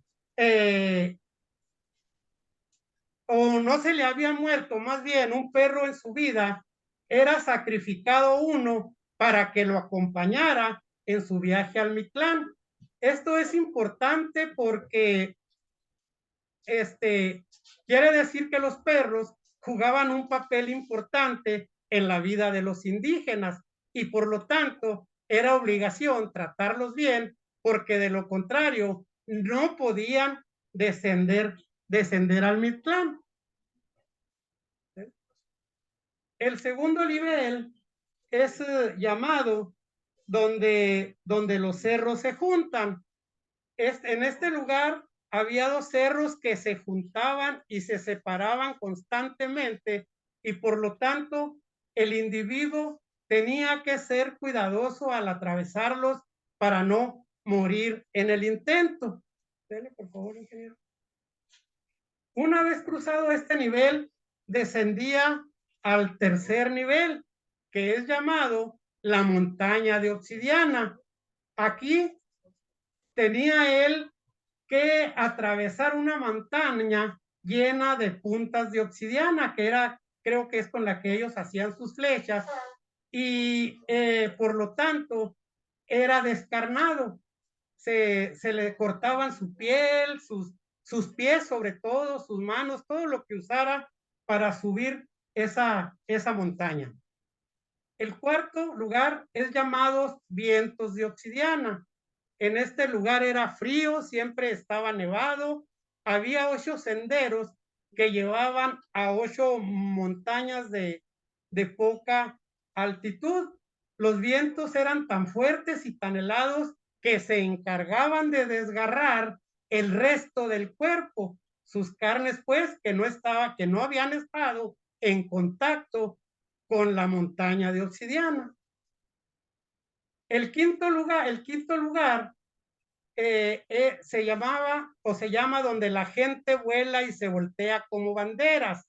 Speaker 3: o no se le había muerto más bien un perro en su vida, era sacrificado uno para que lo acompañara en su viaje al Mictlán. Esto es importante porque quiere decir que los perros jugaban un papel importante en la vida de los indígenas y por lo tanto era obligación tratarlos bien porque de lo contrario no podían descender al Mictlán. El segundo nivel es llamado donde los cerros se juntan. En este lugar había 2 cerros que se juntaban y se separaban constantemente y por lo tanto el individuo tenía que ser cuidadoso al atravesarlos para no morir en el intento. Dele, por favor, ingeniero. Una vez cruzado este nivel, descendía al tercer nivel, que es llamado la montaña de obsidiana. Aquí tenía él que atravesar una montaña llena de puntas de obsidiana, que era, creo que es con la que ellos hacían sus flechas, y por lo tanto era descarnado. Se le cortaban su piel, sus pies sobre todo, sus manos, todo lo que usara para subir esa montaña. El cuarto lugar es llamado vientos de obsidiana. En este lugar era frío, siempre estaba nevado, había 8 senderos que llevaban a 8 montañas de poca altitud. Los vientos eran tan fuertes y tan helados que se encargaban de desgarrar el resto del cuerpo, sus carnes pues que no habían estado en contacto con la montaña de obsidiana. El quinto lugar se llamaba o se llama donde la gente vuela y se voltea como banderas.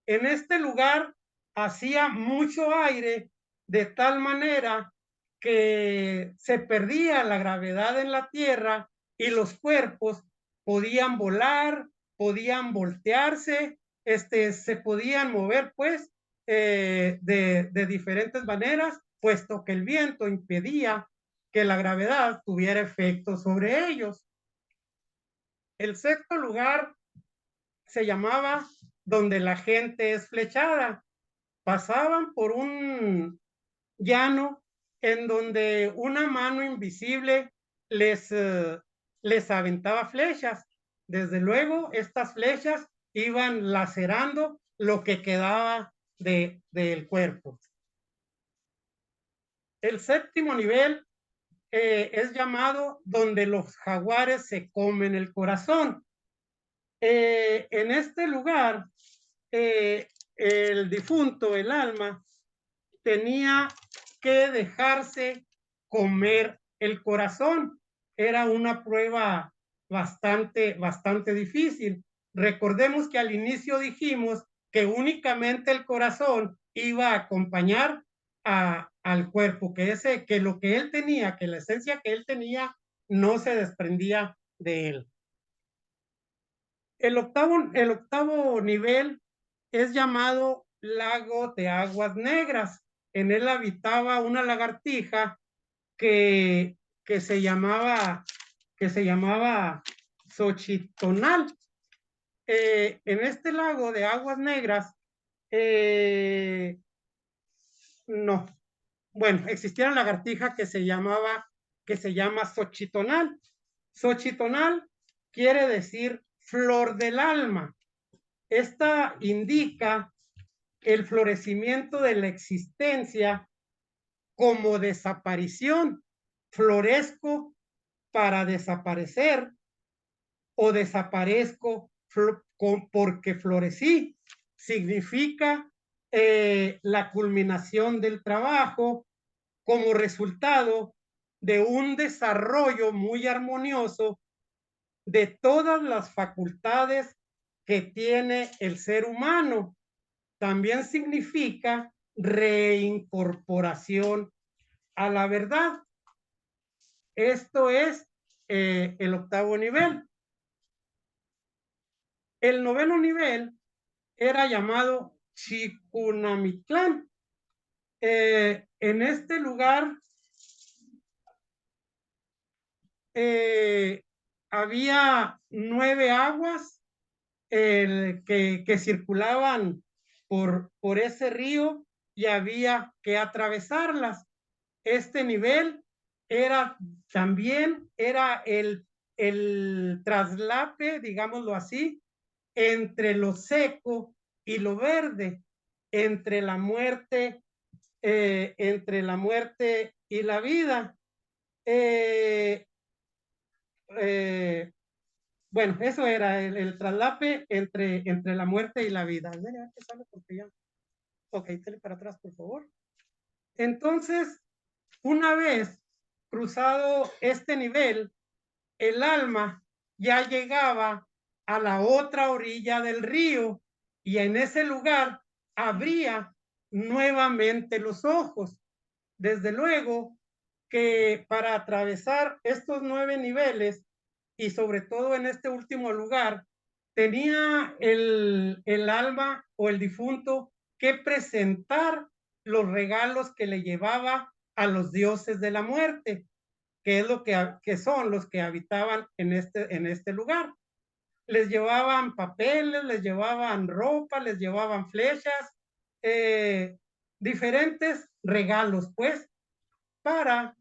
Speaker 3: En este lugar hacía mucho aire de tal manera que se perdía la gravedad en la tierra y los cuerpos podían volar, podían voltearse, se podían mover pues de diferentes maneras, puesto que el viento impedía que la gravedad tuviera efecto sobre ellos. El sexto lugar se llamaba donde la gente es flechada. Pasaban por un llano en donde una mano invisible les aventaba flechas. Desde luego, estas flechas iban lacerando lo que quedaba del cuerpo. El séptimo nivel es llamado donde los jaguares se comen el corazón. En este lugar, el difunto, el alma, tenía que dejarse comer el corazón. Era una prueba bastante difícil. Recordemos que al inicio dijimos que únicamente el corazón iba a acompañar al cuerpo, que lo que él tenía, que la esencia que él tenía no se desprendía de él. El octavo nivel es llamado lago de aguas negras. En él habitaba una lagartija que se llamaba Xochitonal. En este lago de aguas negras, no, bueno, existía una lagartija que se llama Xochitonal. Xochitonal quiere decir flor del alma. Esta indica el florecimiento de la existencia como desaparición. Florezco para desaparecer o desaparezco porque florecí. Significa la culminación del trabajo como resultado de un desarrollo muy armonioso de todas las facultades que tiene el ser humano. También significa reincorporación a la verdad. Esto es el octavo nivel. El noveno nivel era llamado Chicunamitlán. En este lugar había 9 aguas que circulaban por ese río y había que atravesarlas. Este nivel también era el traslape, digámoslo así, entre lo seco y lo verde, entre la muerte y la vida. Bueno, eso era el traslape entre la muerte y la vida. Ok, tele para atrás, por favor. Entonces, una vez cruzado este nivel, el alma ya llegaba a la otra orilla del río y en ese lugar abría nuevamente los ojos. Desde luego que para atravesar estos 9 niveles y sobre todo en este último lugar, tenía el alma o el difunto que presentar los regalos que le llevaba a los dioses de la muerte, que es lo que son los que habitaban en este lugar. Les llevaban papeles, les llevaban ropa, les llevaban flechas, diferentes regalos, pues, para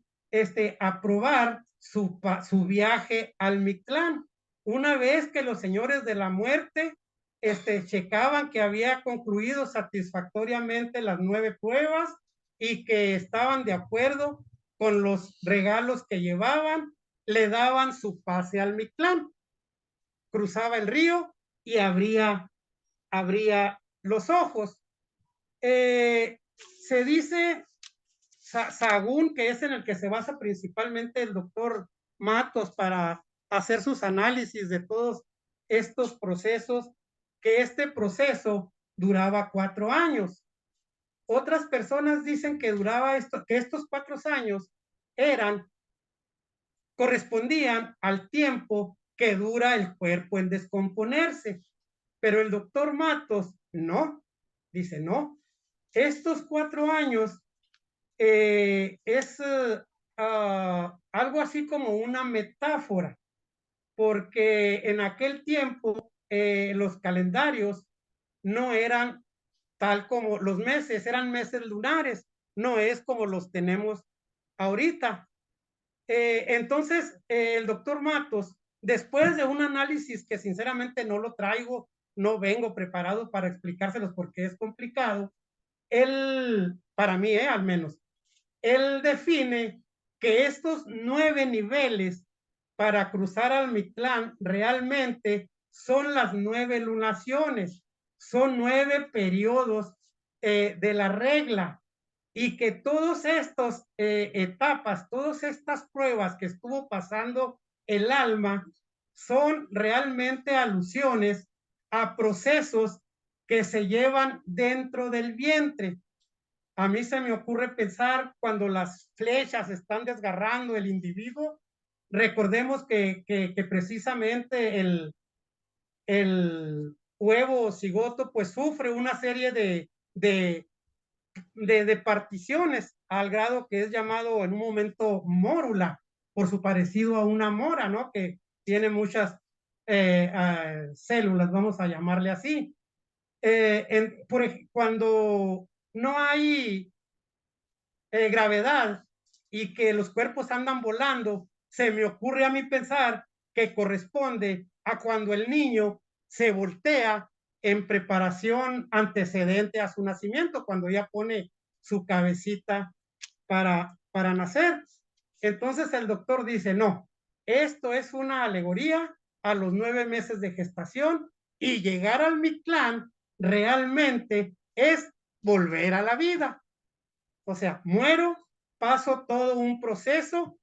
Speaker 3: aprobar su viaje al Mictlán. Una vez que los señores de la muerte checaban que había concluido satisfactoriamente las 9 pruebas y que estaban de acuerdo con los regalos que llevaban, le daban su pase al Mictlán. Cruzaba el río y abría los ojos. Se dice Sahagún, que es en el que se basa principalmente el doctor Matos para hacer sus análisis de todos estos procesos, que este proceso duraba 4 años. Otras personas dicen que que estos 4 años correspondían al tiempo que dura el cuerpo en descomponerse. Pero el doctor Matos dice no. Estos 4 años es algo así como una metáfora, porque en aquel tiempo los calendarios no eran tal como los meses, eran meses lunares, no es como los tenemos ahorita. Entonces, el doctor Matos, después de un análisis que sinceramente no lo traigo, no vengo preparado para explicárselos porque es complicado, él, para mí, al menos, él define que estos 9 niveles para cruzar al Mictlán realmente son las 9 lunaciones, son 9 periodos de la regla, y que todas estas etapas, todas estas pruebas que estuvo pasando el alma son realmente alusiones a procesos que se llevan dentro del vientre. A mí se me ocurre pensar cuando las flechas están desgarrando el individuo, recordemos que precisamente el huevo cigoto pues sufre una serie de particiones al grado que es llamado en un momento mórula, por su parecido a una mora, ¿no? Que tiene muchas células, vamos a llamarle así. Cuando no hay gravedad y que los cuerpos andan volando, se me ocurre a mí pensar que corresponde a cuando el niño se voltea en preparación antecedente a su nacimiento, cuando ya pone su cabecita para nacer. Entonces el doctor dice, no, esto es una alegoría a los 9 meses de gestación, y llegar al Mictlán realmente es volver a la vida. O sea, muero, paso todo un proceso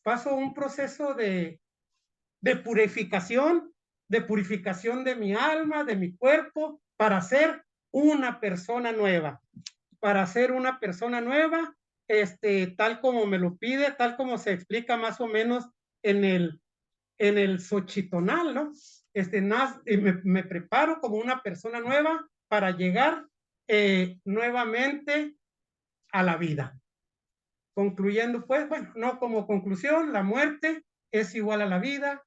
Speaker 3: paso un proceso de purificación de mi alma, de mi cuerpo, para ser una persona nueva, tal como me lo pide, tal como se explica más o menos en el Xochitonal, ¿no? Me preparo como una persona nueva para llegar nuevamente a la vida. Concluyendo, pues, bueno, no como conclusión, la muerte es igual a la vida,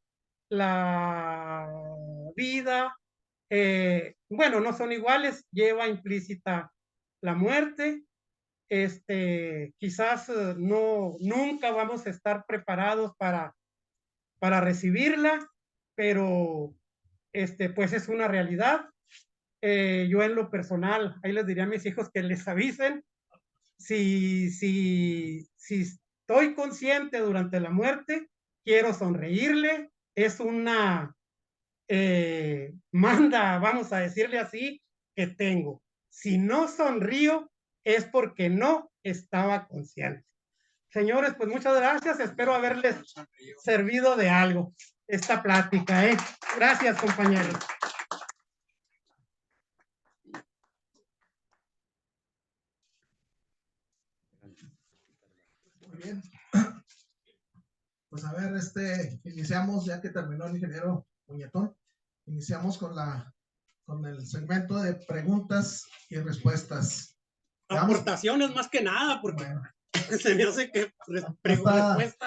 Speaker 3: bueno, no son iguales, lleva implícita la muerte. Quizás nunca vamos a estar preparados para recibirla, pero pues es una realidad. Yo en lo personal, ahí les diría a mis hijos que les avisen si estoy consciente durante la muerte, quiero sonreírle, es una manda, vamos a decirle así, que tengo. Si no sonrío, es porque no estaba consciente. Señores, pues muchas gracias, espero haberles servido de algo esta plática, ¿eh? Gracias, compañeros.
Speaker 1: Muy bien. Pues a ver, iniciamos, ya que terminó el ingeniero Muñetón, iniciamos con el segmento de preguntas y respuestas.
Speaker 3: Aportaciones más que nada, porque bueno, se me hace que respuestas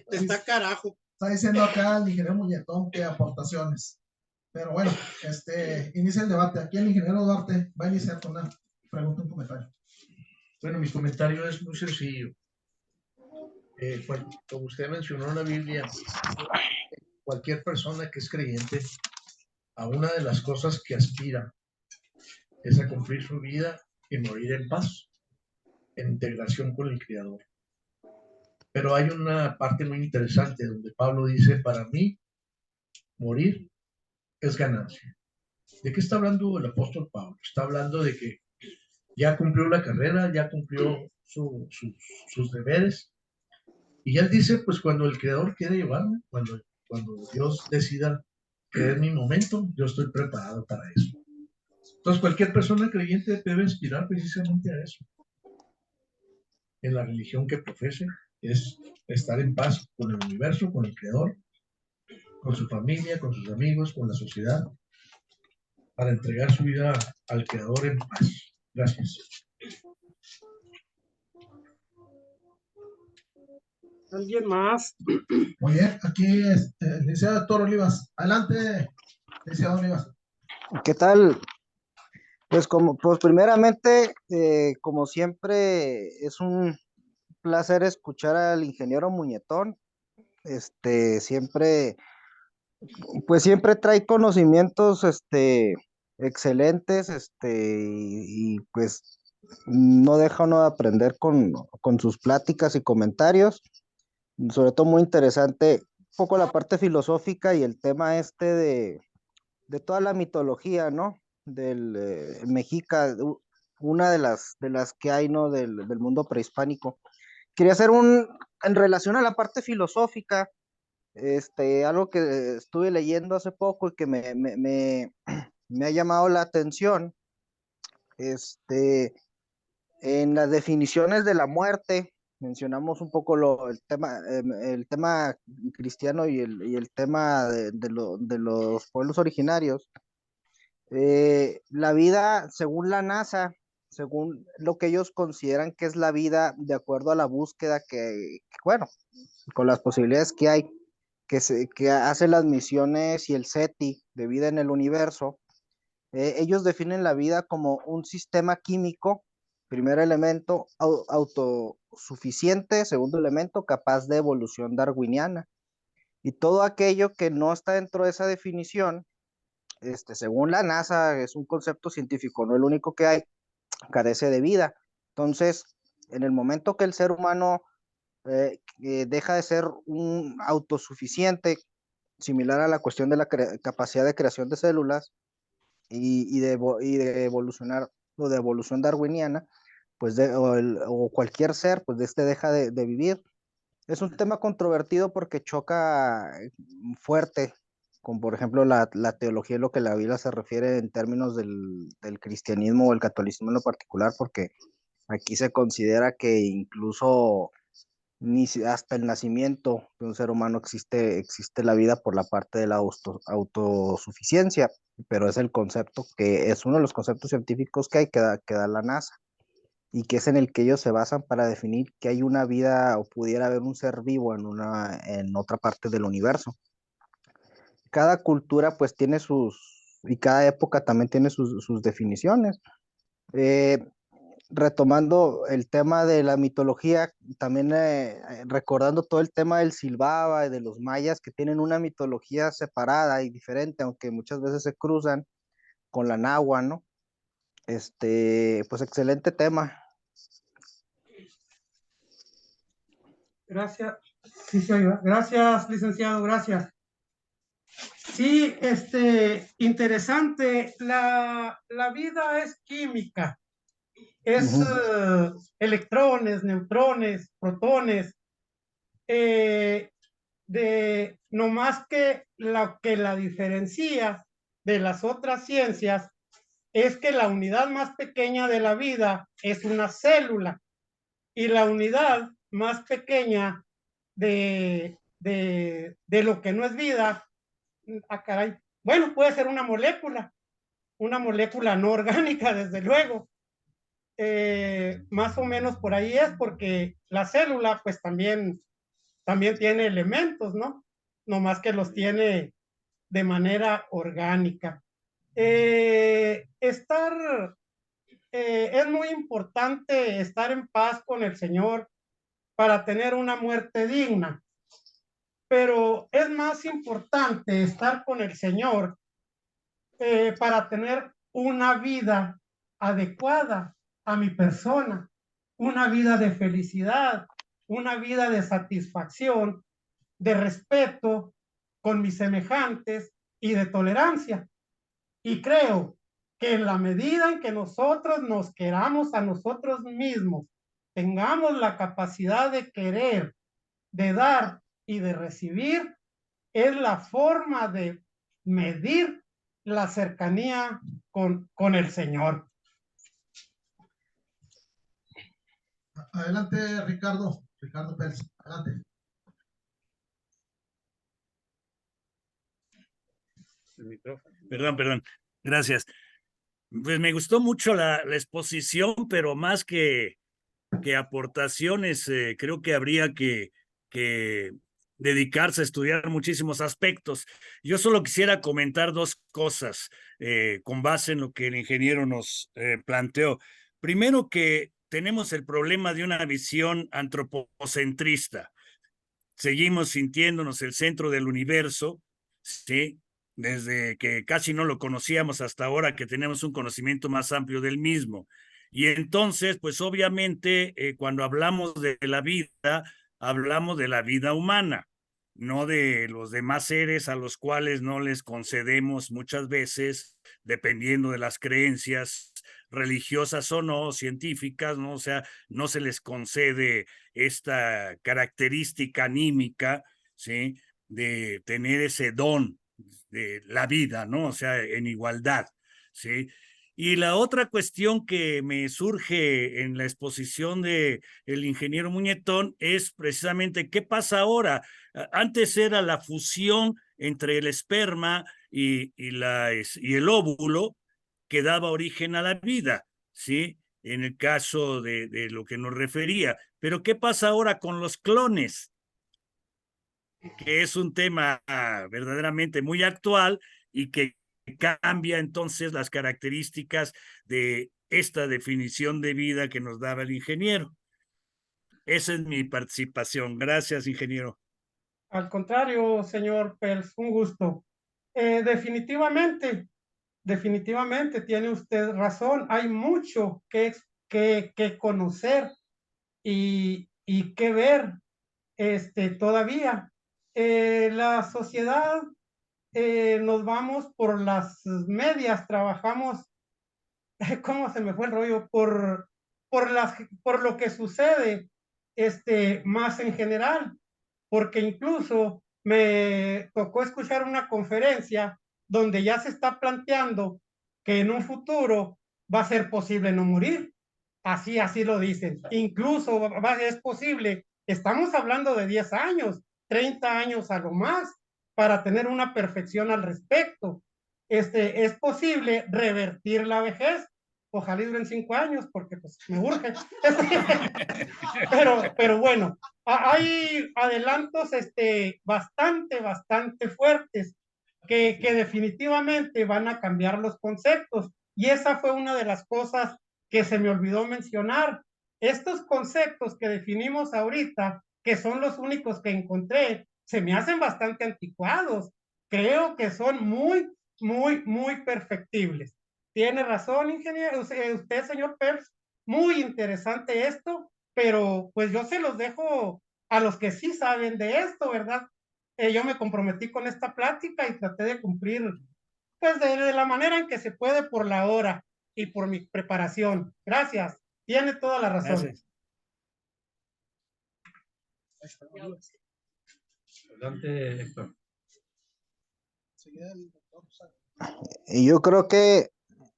Speaker 3: está carajo.
Speaker 1: Está diciendo acá el ingeniero Muñetón que aportaciones. Pero bueno, inicia el debate. Aquí el ingeniero Duarte va a iniciar con una pregunta, un comentario.
Speaker 4: Bueno, mi comentario es muy sencillo. Como usted mencionó en la Biblia, cualquier persona que es creyente, a una de las cosas que aspira es a cumplir su vida y morir en paz, en integración con el Creador. Pero hay una parte muy interesante donde Pablo dice, para mí, morir es ganancia. ¿De qué está hablando el apóstol Pablo? Está hablando de que ya cumplió la carrera, ya cumplió sus deberes. Y él dice, pues cuando el Creador quiere llevarme, cuando Dios decida que es mi momento, yo estoy preparado para eso. Entonces cualquier persona creyente debe aspirar precisamente a eso. En la religión que profese es estar en paz con el universo, con el Creador, con su familia, con sus amigos, con la sociedad, para entregar su vida al Creador en paz. Gracias.
Speaker 3: ¿Alguien más?
Speaker 1: Muy bien, aquí licenciado Doctor Olivas. Adelante, licenciado Olivas.
Speaker 5: ¿Qué tal? Pues primeramente, como siempre, es un placer escuchar al ingeniero Muñetón. Siempre, pues siempre trae conocimientos, excelentes, pues no deja uno de aprender con sus pláticas y comentarios. Sobre todo muy interesante, un poco la parte filosófica y el tema de toda la mitología, ¿no? Del Mexica, una de las que hay, ¿no? Del mundo prehispánico. Quería hacer en relación a la parte filosófica, algo que estuve leyendo hace poco y que me ha llamado la atención, este, en las definiciones de la muerte, mencionamos un poco el tema cristiano y el tema de los pueblos originarios. La vida, según la NASA, según lo que ellos consideran que es la vida, de acuerdo a la búsqueda bueno, con las posibilidades que hay, que hace las misiones y el SETI de vida en el universo, ellos definen la vida como un sistema químico, primer elemento, autosuficiente, segundo elemento, capaz de evolución darwiniana. Y todo aquello que no está dentro de esa definición, según la NASA, es un concepto científico, no el único que hay, carece de vida. Entonces, en el momento que el ser humano deja de ser un autosuficiente, similar a la cuestión de la capacidad de creación de células y de evolucionar o de evolución darwiniana, pues o cualquier ser, pues de deja de vivir. Es un tema controvertido porque choca fuerte con, por ejemplo, la teología, lo que la Biblia se refiere en términos del cristianismo o el catolicismo en lo particular, porque aquí se considera que incluso hasta el nacimiento de un ser humano existe la vida por la parte de la autosuficiencia, pero es el concepto que es uno de los conceptos científicos que hay que da la NASA y que es en el que ellos se basan para definir que hay una vida o pudiera haber un ser vivo en otra parte del universo. Cada cultura pues tiene y cada época también tiene sus definiciones. Eh, Retomando el tema de la mitología, también recordando todo el tema del Silbaba y de los mayas que tienen una mitología separada y diferente, aunque muchas veces se cruzan con la náhuatl, ¿no? Pues excelente tema.
Speaker 3: Gracias. Sí, se oiga. Gracias, licenciado, gracias. Sí, interesante. La vida es química, es electrones, neutrones, protones, no más que lo que la diferencia de las otras ciencias es que la unidad más pequeña de la vida es una célula y la unidad más pequeña de lo que no es vida, caray, bueno, puede ser una molécula no orgánica, desde luego. Más o menos por ahí es, porque la célula pues también tiene elementos, ¿no? No más que los tiene de manera orgánica. Es muy importante estar en paz con el Señor para tener una muerte digna, pero es más importante estar con el Señor para tener una vida adecuada a mi persona, una vida de felicidad, una vida de satisfacción, de respeto con mis semejantes y de tolerancia. Y creo que en la medida en que nosotros nos queramos a nosotros mismos, tengamos la capacidad de querer, de dar y de recibir, es la forma de medir la cercanía con el Señor.
Speaker 1: Adelante, Ricardo Pérez, adelante.
Speaker 2: El micrófono.
Speaker 6: Perdón, gracias. Pues me gustó mucho la exposición, pero más que aportaciones, creo que habría que dedicarse a estudiar muchísimos aspectos. Yo solo quisiera comentar dos cosas con base en lo que el ingeniero nos planteó. Primero, que tenemos el problema de una visión antropocentrista. Seguimos sintiéndonos el centro del universo, ¿sí? Desde que casi no lo conocíamos hasta ahora que tenemos un conocimiento más amplio del mismo. Y entonces, pues obviamente, cuando hablamos de la vida, hablamos de la vida humana, no de los demás seres a los cuales no les concedemos muchas veces, dependiendo de las creencias religiosas o no, científicas, ¿no? O sea, no se les concede esta característica anímica, ¿sí? De tener ese don de la vida, ¿no? O sea, en igualdad, ¿sí? Y la otra cuestión que me surge en la exposición de el ingeniero Muñetón es precisamente qué pasa ahora. Antes era la fusión entre el esperma y el óvulo que daba origen a la vida, ¿sí? En el caso de lo que nos refería. Pero ¿qué pasa ahora con los clones? Que es un tema verdaderamente muy actual y que cambia entonces las características de esta definición de vida que nos daba el ingeniero. Esa es mi participación. Gracias, ingeniero.
Speaker 3: Al contrario, señor Pels, un gusto. Definitivamente tiene usted razón. Hay mucho que conocer y que ver todavía. La sociedad, nos vamos por las medias, trabajamos, ¿cómo se me fue el rollo? Por lo que sucede más en general, porque incluso me tocó escuchar una conferencia donde ya se está planteando que en un futuro va a ser posible no morir. Así lo dicen. Incluso es posible, estamos hablando de 10 años, 30 años a lo más, para tener una perfección al respecto. Es posible revertir la vejez. Ojalá duren 5 años, porque pues me urge. Pero bueno, hay adelantos bastante fuertes que definitivamente van a cambiar los conceptos. Y esa fue una de las cosas que se me olvidó mencionar. Estos conceptos que definimos ahorita, que son los únicos que encontré, se me hacen bastante anticuados. Creo que son muy perfectibles. Tiene razón, ingeniero, usted, señor Pers, muy interesante esto, pero pues yo se los dejo a los que sí saben de esto, ¿verdad? Yo me comprometí con esta plática y traté de cumplir, pues, de la manera en que se puede por la hora y por mi preparación. Gracias. Tiene toda la razón.
Speaker 6: Gracias.
Speaker 2: Adelante, Héctor.
Speaker 5: Y yo creo que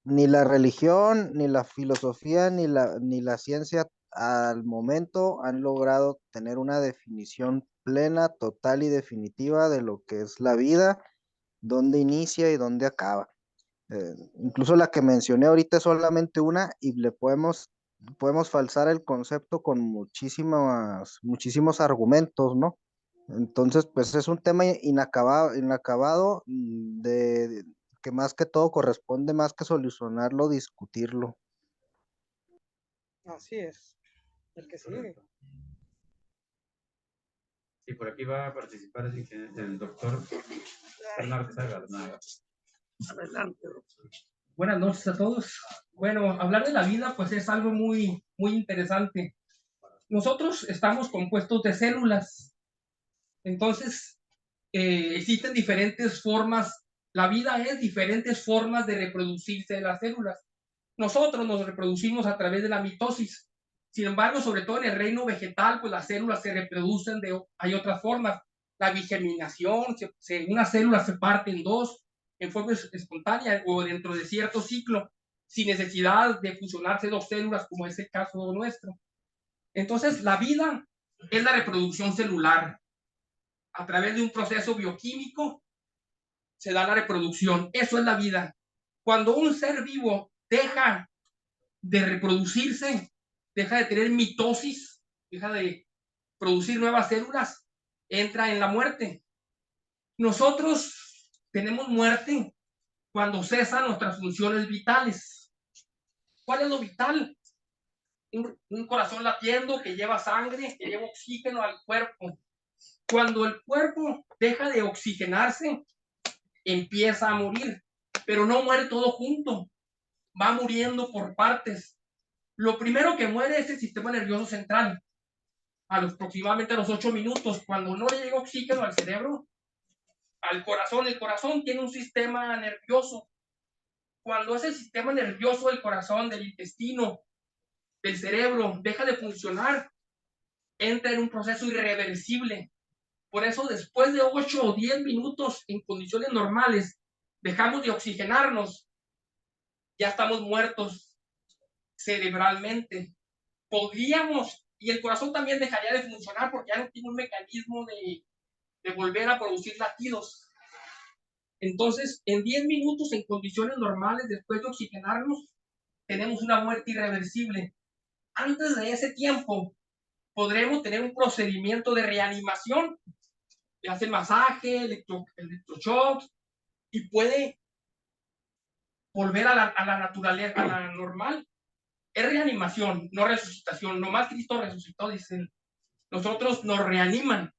Speaker 5: ni la religión, ni la filosofía, ni la ciencia al momento han logrado tener una definición plena, total y definitiva de lo que es la vida, dónde inicia y dónde acaba. Incluso la que mencioné ahorita es solamente una y le podemos falsar el concepto con muchísimos argumentos, ¿no? Entonces, pues es un tema inacabado, que más que todo corresponde más que solucionarlo, discutirlo.
Speaker 3: Así es. El que sigue.
Speaker 2: Sí, por aquí va a participar el doctor Bernardo Garnaga.
Speaker 3: Adelante, doctor.
Speaker 7: Buenas noches a todos. Bueno, hablar de la vida pues es algo muy interesante. Nosotros estamos compuestos de células. Entonces, existen diferentes formas. La vida es diferentes formas de reproducirse de las células. Nosotros nos reproducimos a través de la mitosis. Sin embargo, sobre todo en el reino vegetal, pues las células se reproducen hay otras formas. La bigeminación, una célula se parte en dos en forma espontánea o dentro de cierto ciclo, sin necesidad de fusionarse dos células, como es el caso nuestro. Entonces, la vida es la reproducción celular. A través de un proceso bioquímico se da la reproducción. Eso es la vida. Cuando un ser vivo deja de reproducirse, deja de tener mitosis, deja de producir nuevas células, entra en la muerte. Nosotros tenemos muerte cuando cesan nuestras funciones vitales. ¿Cuál es lo vital? Un corazón latiendo que lleva sangre, que lleva oxígeno al cuerpo. Cuando el cuerpo deja de oxigenarse, empieza a morir, pero no muere todo junto, va muriendo por partes. Lo primero que muere es el sistema nervioso central. Aproximadamente a los 8 minutos, cuando no le llega oxígeno al cerebro, al corazón, el corazón tiene un sistema nervioso. Cuando ese sistema nervioso del corazón, del intestino, del cerebro deja de funcionar, entra en un proceso irreversible. Por eso, después de 8 o 10 minutos en condiciones normales, dejamos de oxigenarnos, ya estamos muertos cerebralmente. Podríamos, y el corazón también dejaría de funcionar porque ya no tiene un mecanismo de volver a producir latidos. Entonces, en 10 minutos, en condiciones normales, después de oxigenarnos, tenemos una muerte irreversible. Antes de ese tiempo, podremos tener un procedimiento de reanimación, le hacen masaje, electroshocks, y puede volver a la naturaleza, a la normal. Es reanimación, no resucitación. Nomás Cristo resucitó, dicen. Nosotros nos reaniman,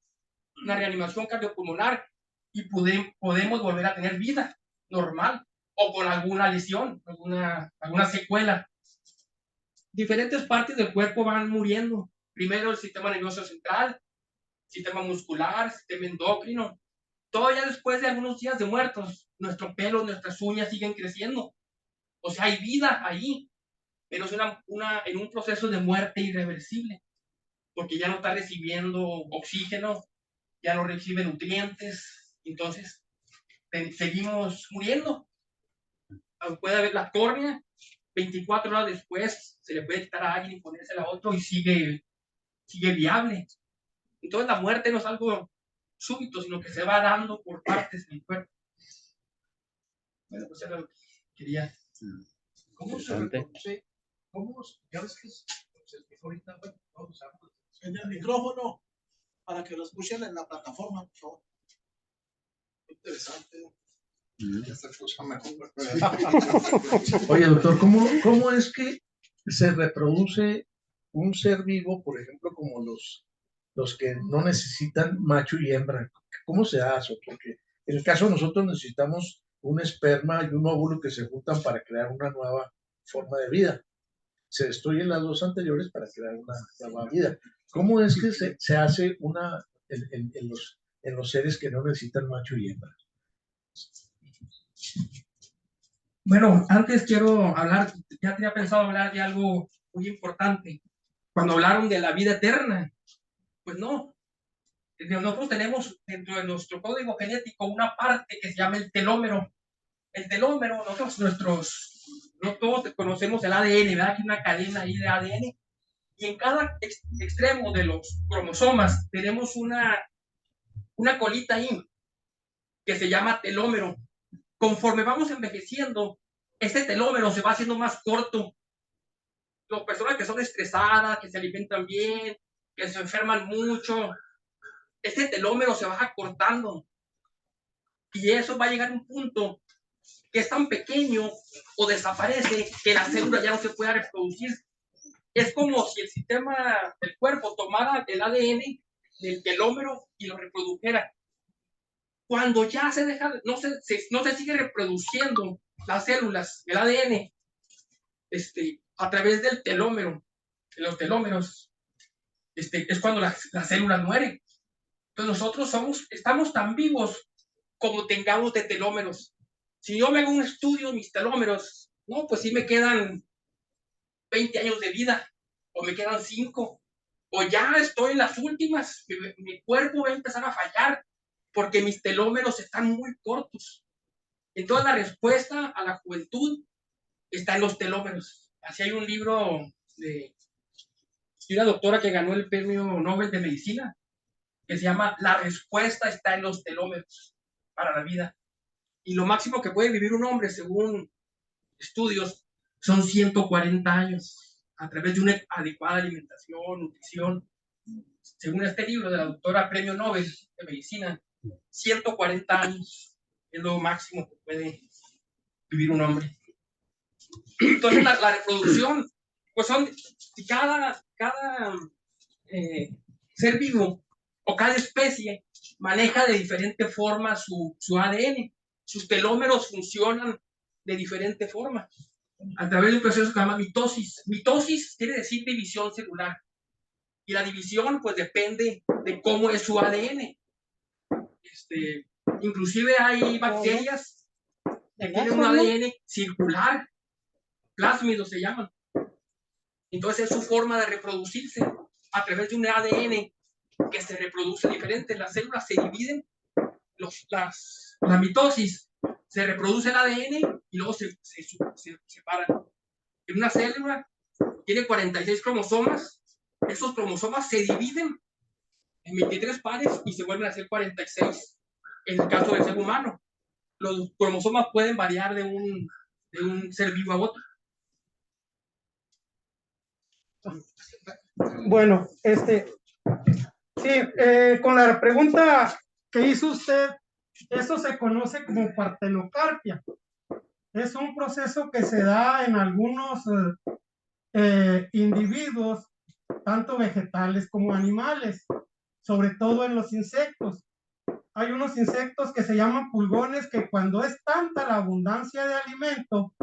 Speaker 7: una reanimación cardiopulmonar, y podemos volver a tener vida normal o con alguna lesión, alguna secuela. Diferentes partes del cuerpo van muriendo. Primero el sistema nervioso central, sistema muscular, sistema endocrino. Todo ya después de algunos días de muertos, nuestro pelo, nuestras uñas siguen creciendo. O sea, hay vida ahí, pero es en un proceso de muerte irreversible, porque ya no está recibiendo oxígeno, ya no recibe nutrientes, entonces seguimos muriendo. Puede haber la córnea, 24 horas después se le puede quitar a alguien y ponérsela a otro y sigue viable. Entonces la muerte no es algo súbito, sino que se va dando por partes del cuerpo. Bueno, pues era lo que quería.
Speaker 4: ¿Cómo se reproduce? Ya ves que se explicó ahorita, bueno, todos usamos
Speaker 1: En el micrófono, para que lo escuchen en la plataforma, por favor. Interesante.
Speaker 4: Esta cosa mejor. Oye, doctor, ¿cómo es que se reproduce un ser vivo, por ejemplo, como los que no necesitan macho y hembra? ¿Cómo se hace? Porque en el caso de nosotros necesitamos un esperma y un óvulo que se juntan para crear una nueva forma de vida. Se destruyen las dos anteriores para crear una nueva vida. ¿Cómo es que se hace en los seres que no necesitan macho y hembra?
Speaker 7: Bueno, antes quiero hablar, ya tenía pensado hablar de algo muy importante. Cuando hablaron de la vida eterna, pues no. Nosotros tenemos dentro de nuestro código genético una parte que se llama el telómero. El telómero, no todos conocemos el ADN, ¿verdad? Aquí una cadena ahí de ADN. Y en cada extremo de los cromosomas tenemos una colita ahí que se llama telómero. Conforme vamos envejeciendo, este telómero se va haciendo más corto. Las personas que son estresadas, que se alimentan bien, que se enferman mucho, este telómero se va acortando. Y eso va a llegar a un punto que es tan pequeño o desaparece que la célula ya no se puede reproducir. Es como si el sistema del cuerpo tomara el ADN del telómero y lo reprodujera. Cuando ya se deja, no se sigue reproduciendo las células, el ADN, a través del telómero, de los telómeros, es cuando las células mueren. Entonces nosotros estamos tan vivos como tengamos de telómeros. Si yo me hago un estudio de mis telómeros, no, pues sí me quedan 20 años de vida, o me quedan 5, o ya estoy en las últimas, mi cuerpo va a empezar a fallar, porque mis telómeros están muy cortos. Entonces la respuesta a la juventud está en los telómeros. Así hay un libro de una doctora que ganó el premio Nobel de Medicina, que se llama La respuesta está en los telómeros para la vida. Y lo máximo que puede vivir un hombre, según estudios, son 140 años, a través de una adecuada alimentación, nutrición. según este libro de la doctora Premio Nobel de Medicina, 140 años es lo máximo que puede vivir un hombre. Entonces la reproducción, pues son cada ser vivo o cada especie maneja de diferente forma su ADN. Sus telómeros funcionan de diferente forma a través de un proceso que se llama mitosis. Mitosis quiere decir división celular. Y la división, pues, depende de cómo es su ADN. Inclusive hay bacterias que tienen un ADN circular, plásmidos se llaman. Entonces es su forma de reproducirse a través de un ADN que se reproduce diferente. Las células se dividen, la mitosis, se reproduce el ADN y luego se separan. En una célula tiene 46 cromosomas. Esos cromosomas se dividen en 23 pares y se vuelven a hacer 46 en el caso del ser humano. Los cromosomas pueden variar de un ser vivo a otro.
Speaker 3: Bueno, sí, con la pregunta que hizo usted, eso se conoce como partenocarpia. Es un proceso que se da en algunos individuos, tanto vegetales como animales, sobre todo en los insectos. Hay unos insectos que se llaman pulgones que cuando es tanta la abundancia de alimento,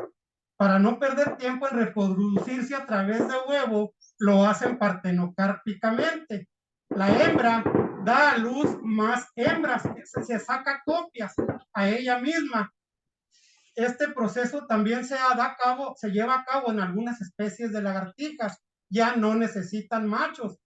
Speaker 3: para no perder tiempo en reproducirse a través de huevo, lo hacen partenocárpicamente. La hembra da a luz más hembras, se saca copias a ella misma. Este proceso también se lleva a cabo en algunas especies de lagartijas. Ya no necesitan machos.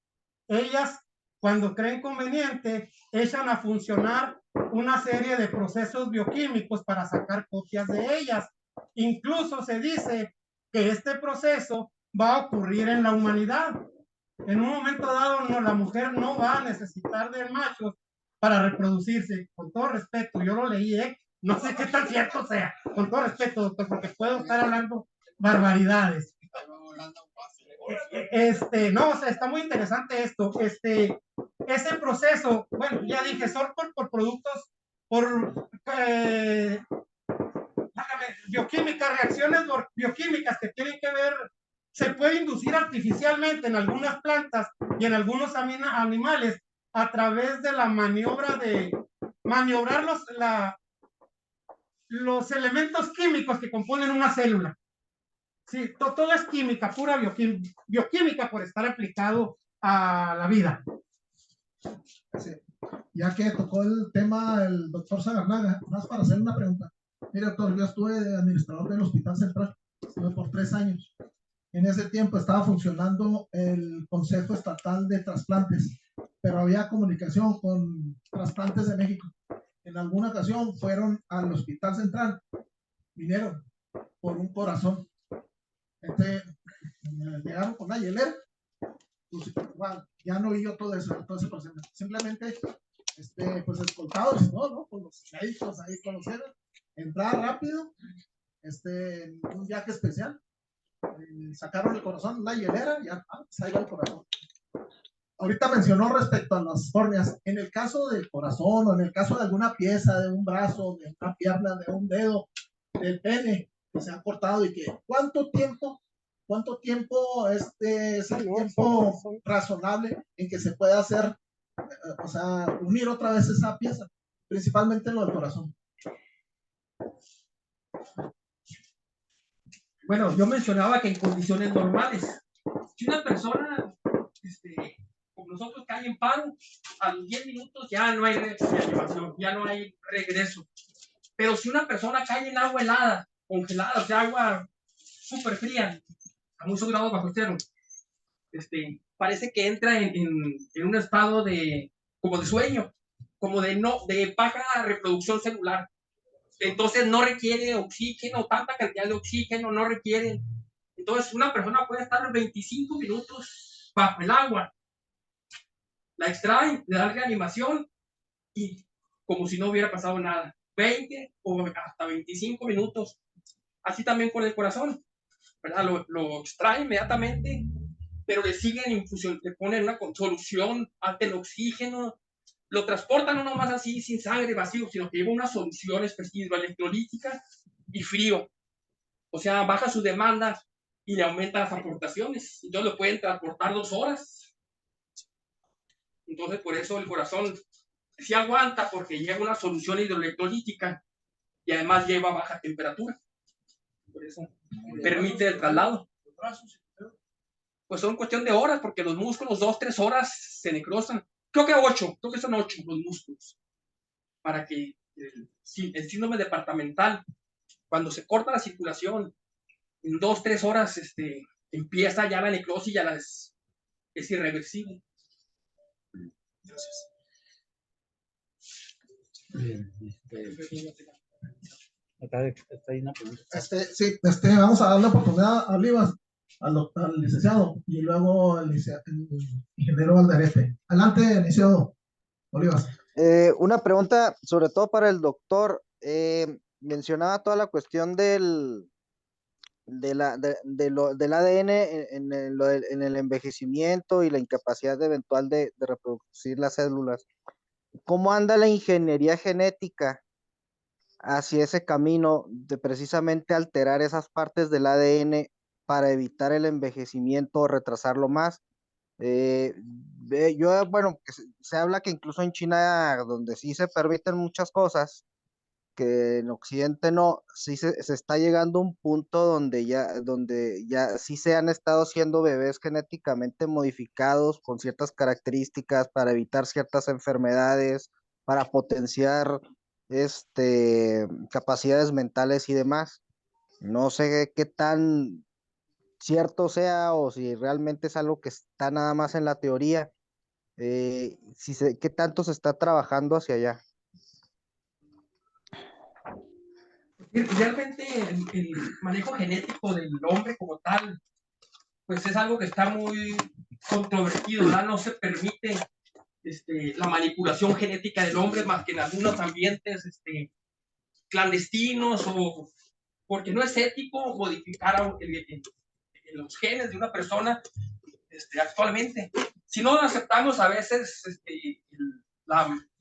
Speaker 3: Ellas, cuando creen conveniente, echan a funcionar una serie de procesos bioquímicos para sacar copias de ellas. Incluso se dice que este proceso va a ocurrir en la humanidad. En un momento dado, la mujer no va a necesitar de machos para reproducirse. Con todo respeto, yo lo leí, no sé qué tan cierto sea. Con todo respeto, doctor, porque puedo estar hablando barbaridades. No, o sea, está muy interesante esto. Ese proceso, bueno, ya dije, son por productos, bioquímicas, reacciones bioquímicas que tienen que ver, se puede inducir artificialmente en algunas plantas y en algunos animales a través de la maniobra de maniobrar los elementos químicos que componen una célula. Sí, todo es química, pura bioquímica por estar aplicado a la vida.
Speaker 1: Sí. Ya que tocó el tema el doctor Sagarnaga, más para hacer una pregunta. Mire, doctor, yo estuve administrador del Hospital Central, estuve por 3 años. En ese tiempo estaba funcionando el Consejo Estatal de Trasplantes, pero había comunicación con Trasplantes de México. En alguna ocasión fueron al Hospital Central, vinieron por un corazón. Llegaron con la hielera, pues, bueno, ya no vi yo todo eso, entonces pues, simplemente pues escoltados, ¿no? Con los médicos ahí conocieron, entrar rápido, un viaje especial, sacaron el corazón, la hielera, ya, pues ahí va el corazón. Ahorita mencionó respecto a las córneas, en el caso del corazón o en el caso de alguna pieza, de un brazo, de una pierna, de un dedo, del pene, que se han cortado y que, ¿cuánto tiempo es el tiempo razonable en que se pueda hacer, o sea, unir otra vez esa pieza, principalmente lo del corazón?
Speaker 7: Bueno, yo mencionaba que en condiciones normales, si una persona, como nosotros, cae en paro, a los 10 minutos ya no hay reanimación, ya no hay regreso. Pero si una persona cae en agua helada, congelada, o sea, agua súper fría, a muchos grados bajo cero, parece que entra en un estado como de sueño, como de baja reproducción celular. Entonces no requiere oxígeno, tanta cantidad de oxígeno, no requiere. Entonces una persona puede estar 25 minutos bajo el agua, la extraen, le dan reanimación y como si no hubiera pasado nada. 20 o hasta 25 minutos. Así también con el corazón, ¿verdad? Lo extrae inmediatamente, pero le siguen infusión, le ponen una solución, alten oxígeno, lo transportan no nomás así sin sangre vacío, sino que lleva una solución específica electrolítica y frío. O sea, baja su demanda y le aumenta las aportaciones. Entonces lo pueden transportar 2 horas. Entonces por eso el corazón sí aguanta, porque lleva una solución hidroelectrolítica y además lleva baja temperatura. Por eso permite el traslado. Pues son cuestión de horas, porque los músculos 2-3 horas se necrosan. Creo que son 8 los músculos. Para que el síndrome departamental, cuando se corta la circulación, en 2-3 horas empieza ya la necrosis, ya es irreversible. Gracias.
Speaker 2: Bien, acá está ahí una pregunta.
Speaker 1: Sí, vamos a darle oportunidad a Olivas, al licenciado, y luego al ingeniero Valderete. Adelante, licenciado Olivas.
Speaker 5: Una pregunta, sobre todo para el doctor. Mencionaba toda la cuestión del ADN en el envejecimiento y la incapacidad eventual de reproducir las células. ¿Cómo anda la ingeniería genética hacia ese camino de precisamente alterar esas partes del ADN para evitar el envejecimiento o retrasarlo más? Bueno, se habla que incluso en China, donde sí se permiten muchas cosas, que en Occidente no, sí se está llegando a un punto donde ya sí se han estado haciendo bebés genéticamente modificados con ciertas características para evitar ciertas enfermedades, para potenciar capacidades mentales y demás. No sé qué tan cierto sea o si realmente es algo que está nada más en la teoría, qué tanto se está trabajando hacia allá.
Speaker 7: Realmente el manejo genético del hombre como tal, pues es algo que está muy controvertido, ¿verdad? No se permite la manipulación genética del hombre más que en algunos ambientes clandestinos, o porque no es ético modificar los genes de una actualmente. Si no aceptamos a veces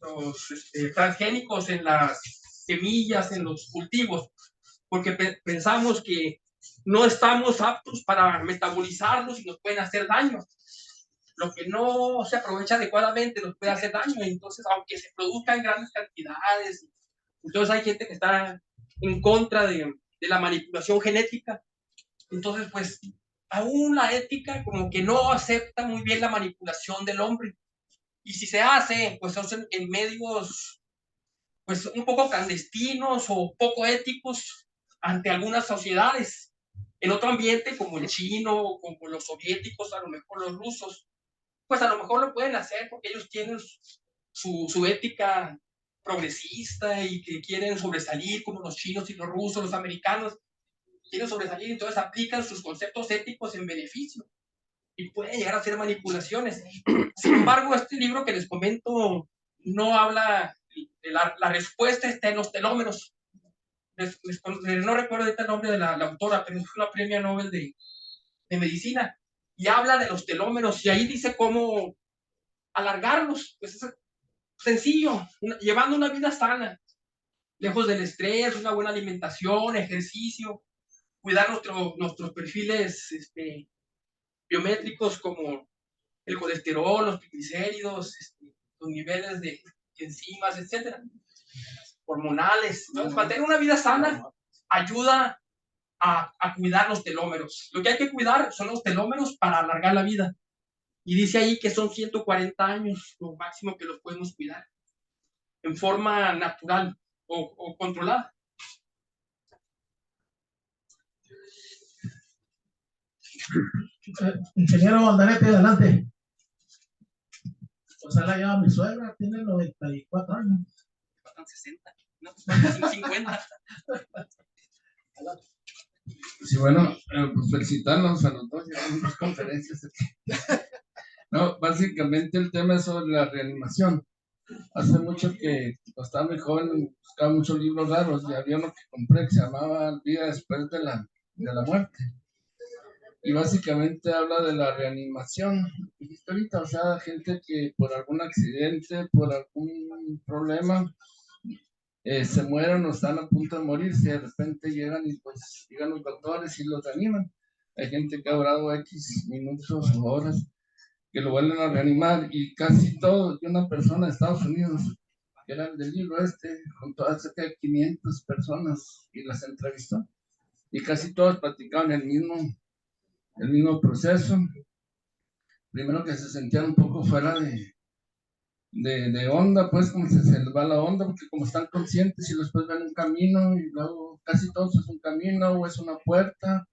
Speaker 7: los transgénicos en las semillas, en los cultivos, porque pensamos que no estamos aptos para metabolizarlos y nos pueden hacer daño. Lo que no se aprovecha adecuadamente nos puede hacer daño. Entonces, aunque se produzca en grandes cantidades, entonces hay gente que está en contra de la manipulación genética. Entonces, pues, aún la ética como que no acepta muy bien la manipulación del hombre. Y si se hace, pues son en medios pues un poco clandestinos o poco éticos ante algunas sociedades. En otro ambiente como el chino, como los soviéticos, a lo mejor los rusos, pues a lo mejor lo pueden hacer porque ellos tienen su ética progresista y que quieren sobresalir, como los chinos y los rusos, los americanos quieren sobresalir, entonces aplican sus conceptos éticos en beneficio y pueden llegar a hacer manipulaciones. Sin embargo, este libro que les comento no habla, la respuesta está en los telómeros. No recuerdo ahorita el nombre de la autora, pero es una premio Nobel de medicina, y habla de los telómeros, y ahí dice cómo alargarlos. Pues es sencillo, llevando una vida sana, lejos del estrés, una buena alimentación, ejercicio, cuidar nuestros perfiles biométricos como el colesterol, los triglicéridos, los niveles de enzimas, etcétera, hormonales. Entonces, mantener una vida sana ayuda a cuidar los telómeros. Lo que hay que cuidar son los telómeros para alargar la vida. Y dice ahí que son 140 años lo máximo que los podemos cuidar en forma natural o controlada.
Speaker 1: Ingeniero Valderete, adelante. Pues la lleva mi suegra, tiene 94 años.
Speaker 7: Faltan 60, no, 50.
Speaker 8: Sí, bueno, pues felicitarnos a los dos, llevamos dos conferencias aquí. No, básicamente el tema es sobre la reanimación. Hace mucho que, cuando estaba muy joven, buscaba muchos libros raros y había uno que compré que se llamaba Vida después de la muerte. y básicamente habla de la reanimación. Dijiste ahorita, o sea, gente que por algún accidente, por algún problema, se mueren o están a punto de morirse, de repente llegan y pues llegan los doctores y los reaniman. Hay gente que ha durado X minutos o horas que lo vuelven a reanimar, y casi todos, de una persona de Estados Unidos, que era el del libro junto a cerca de 500 personas y las entrevistó, y casi todos platicaban el mismo proceso. Primero que se sentían un poco fuera de onda, pues como se les va la onda, porque como están conscientes y después ven un camino, y luego casi todos es un camino o es una puerta,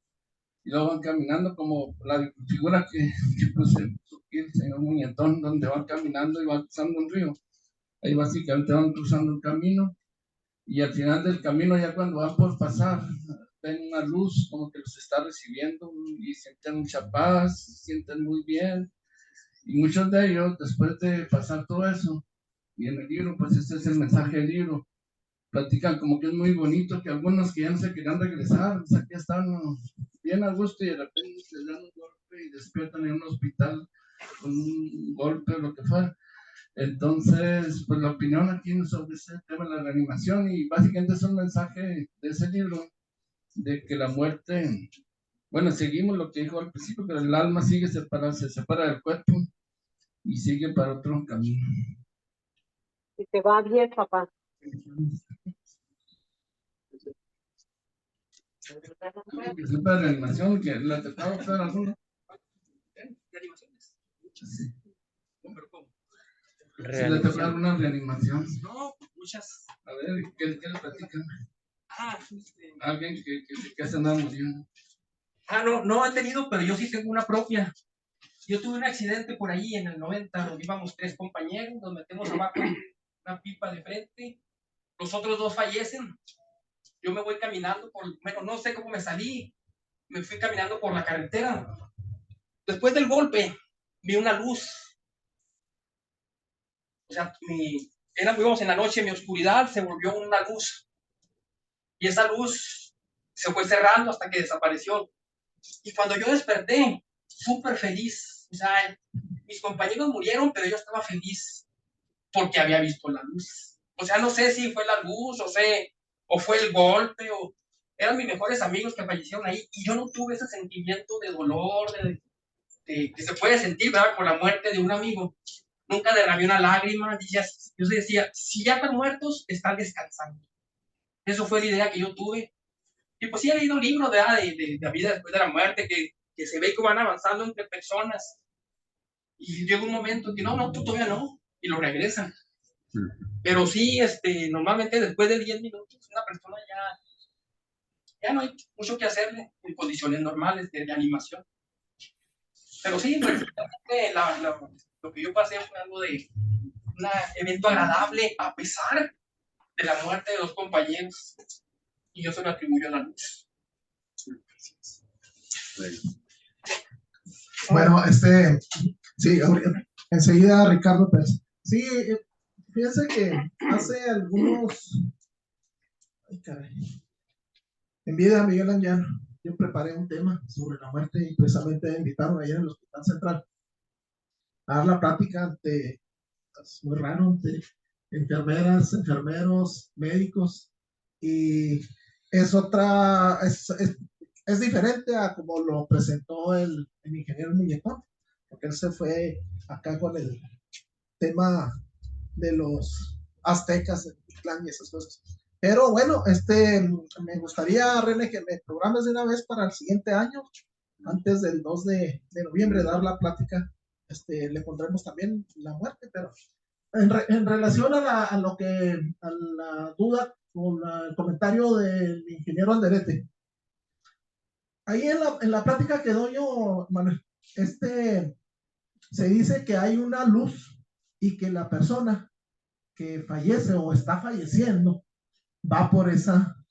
Speaker 8: y luego van caminando como la figura que puse el señor Muñetón, donde van caminando y van cruzando un río. Ahí básicamente van cruzando el camino, y al final del camino, ya cuando van por pasar, ven una luz como que los está recibiendo y sienten mucha paz, se sienten muy bien. Y muchos de ellos, después de pasar todo eso, y en el libro, pues este es el mensaje del libro, platican como que es muy bonito, que algunos que ya no se querían regresar, o sea, que están bien a gusto y de repente se dan un golpe y despiertan en un hospital con un golpe o lo que fuera. Entonces, pues la opinión aquí sobre ese tema de la reanimación, y básicamente es un mensaje de ese libro, de que la muerte, bueno, seguimos lo que dijo al principio, pero el alma sigue separada, se separa del cuerpo y sigue para otro camino.
Speaker 9: Y te va bien, papá.
Speaker 8: Que sepa de reanimación, que la trataba de alguna.
Speaker 7: ¿De animaciones?
Speaker 8: Sí.
Speaker 7: ¿Cómo?
Speaker 8: Si le toca alguna reanimación.
Speaker 7: No, muchas.
Speaker 8: A ver, ¿qué le platican?
Speaker 7: Alguien
Speaker 8: que se andaba muriendo.
Speaker 7: No he tenido, pero yo sí tengo una propia. Yo tuve un accidente por ahí en el 90, donde íbamos 3 compañeros, nos metemos abajo en una pipa de frente, los otros 2 fallecen. Yo me voy caminando no sé cómo me salí, me fui caminando por la carretera. Después del golpe, vi una luz. O sea, íbamos en la noche, mi oscuridad se volvió una luz. Y esa luz se fue cerrando hasta que desapareció. Y cuando yo desperté, súper feliz. O sea, mis compañeros murieron, pero yo estaba feliz porque había visto la luz. O sea, no sé si fue la luz, o fue el golpe, o eran mis mejores amigos que fallecieron ahí, y yo no tuve ese sentimiento de dolor, que se puede sentir, ¿verdad?, con la muerte de un amigo. Nunca derramé una lágrima. Yo decía, si ya están muertos, están descansando. Eso fue la idea que yo tuve. Y pues sí he leído libros de la vida después de la muerte, que se ve que van avanzando entre personas. Y llega un momento que no, tú todavía no, y lo regresan. Pero sí, normalmente después de 10 minutos, una persona ya no hay mucho que hacerle en condiciones normales de animación. Pero sí, lo que yo pasé fue algo de un evento agradable, a pesar de la muerte de 2 compañeros. Y yo se lo atribuyo a la luz.
Speaker 1: Bueno, sí, enseguida Ricardo Pérez. Sí, fíjense que hace algunos, en vida de Miguel Anguiano, yo preparé un tema sobre la muerte y precisamente me invitaron ayer en el Hospital Central a dar la plática ante, es muy raro, ante enfermeras, enfermeros, médicos, y es diferente a como lo presentó el ingeniero Muñetón, porque él se fue acá con el tema de los aztecas, el clan y esas cosas. Pero bueno, me gustaría, René, que me programes de una vez para el siguiente año, antes del 2 de noviembre, dar la plática. Le pondremos también la muerte, pero en relación a la duda o el comentario del ingeniero Anderete, ahí en la plática que doy yo, Manuel, se dice que hay una luz y que la persona que fallece o está falleciendo va por esa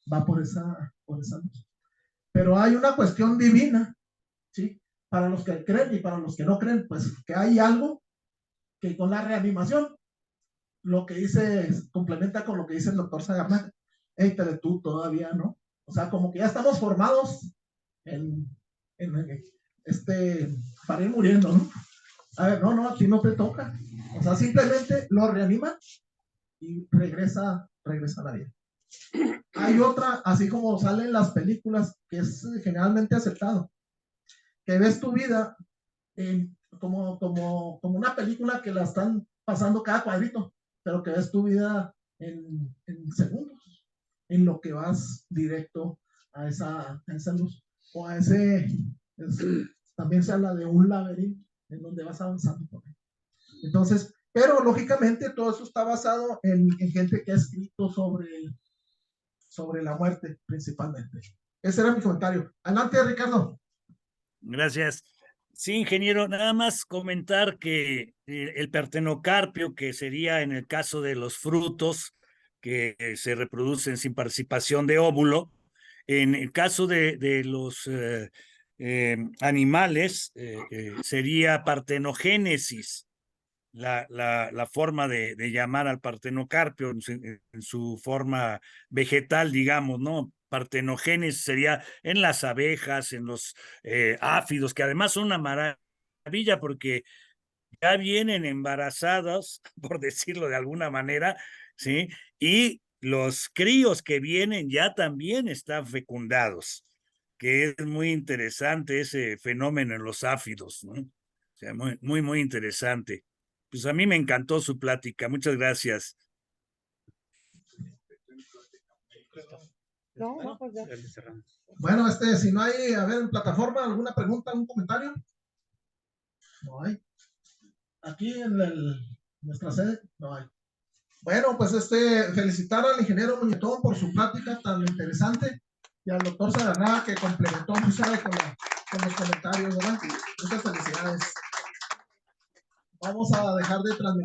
Speaker 1: luz. Pero hay una cuestión divina, ¿sí? Para los que creen y para los que no creen, pues que hay algo que con la reanimación, lo que dice, complementa con lo que dice el doctor Sagarna, pero tú todavía no. O sea, como que ya estamos formados para ir muriendo, ¿no? A ver, no, a ti no te toca. O sea, simplemente lo reanima y regresa a la vida. Hay otra, así como salen las películas, que es generalmente aceptado, que ves tu vida como una película que la están pasando cada cuadrito, pero que ves tu vida en segundos, en lo que vas directo a esa luz, o a también se habla de un laberinto en donde vas avanzando por él. Entonces, pero lógicamente todo eso está basado en gente que ha escrito sobre la muerte principalmente. Ese era mi comentario. Adelante, Ricardo.
Speaker 6: Gracias. Sí, ingeniero, nada más comentar que el partenocarpio, que sería en el caso de los frutos que se reproducen sin participación de óvulo, en el caso de los animales, sería partenogénesis. La forma de llamar al partenocarpio en su forma vegetal, digamos, ¿no? Partenogénesis sería en las abejas, en los áfidos, que además son una maravilla porque ya vienen embarazados, por decirlo de alguna manera, ¿sí? Y los críos que vienen ya también están fecundados, que es muy interesante ese fenómeno en los áfidos, ¿no? O sea, muy interesante. Pues a mí me encantó su plática. Muchas gracias.
Speaker 9: No, pues ya.
Speaker 1: Bueno, si no hay, a ver, en plataforma, ¿alguna pregunta, algún comentario? No hay. Aquí en nuestra sede, no hay. Bueno, pues felicitar al ingeniero Muñetón por su plática tan interesante y al doctor Sagarná que complementó mucho con los comentarios, ¿verdad? Muchas felicidades. Vamos a dejar de transmitir.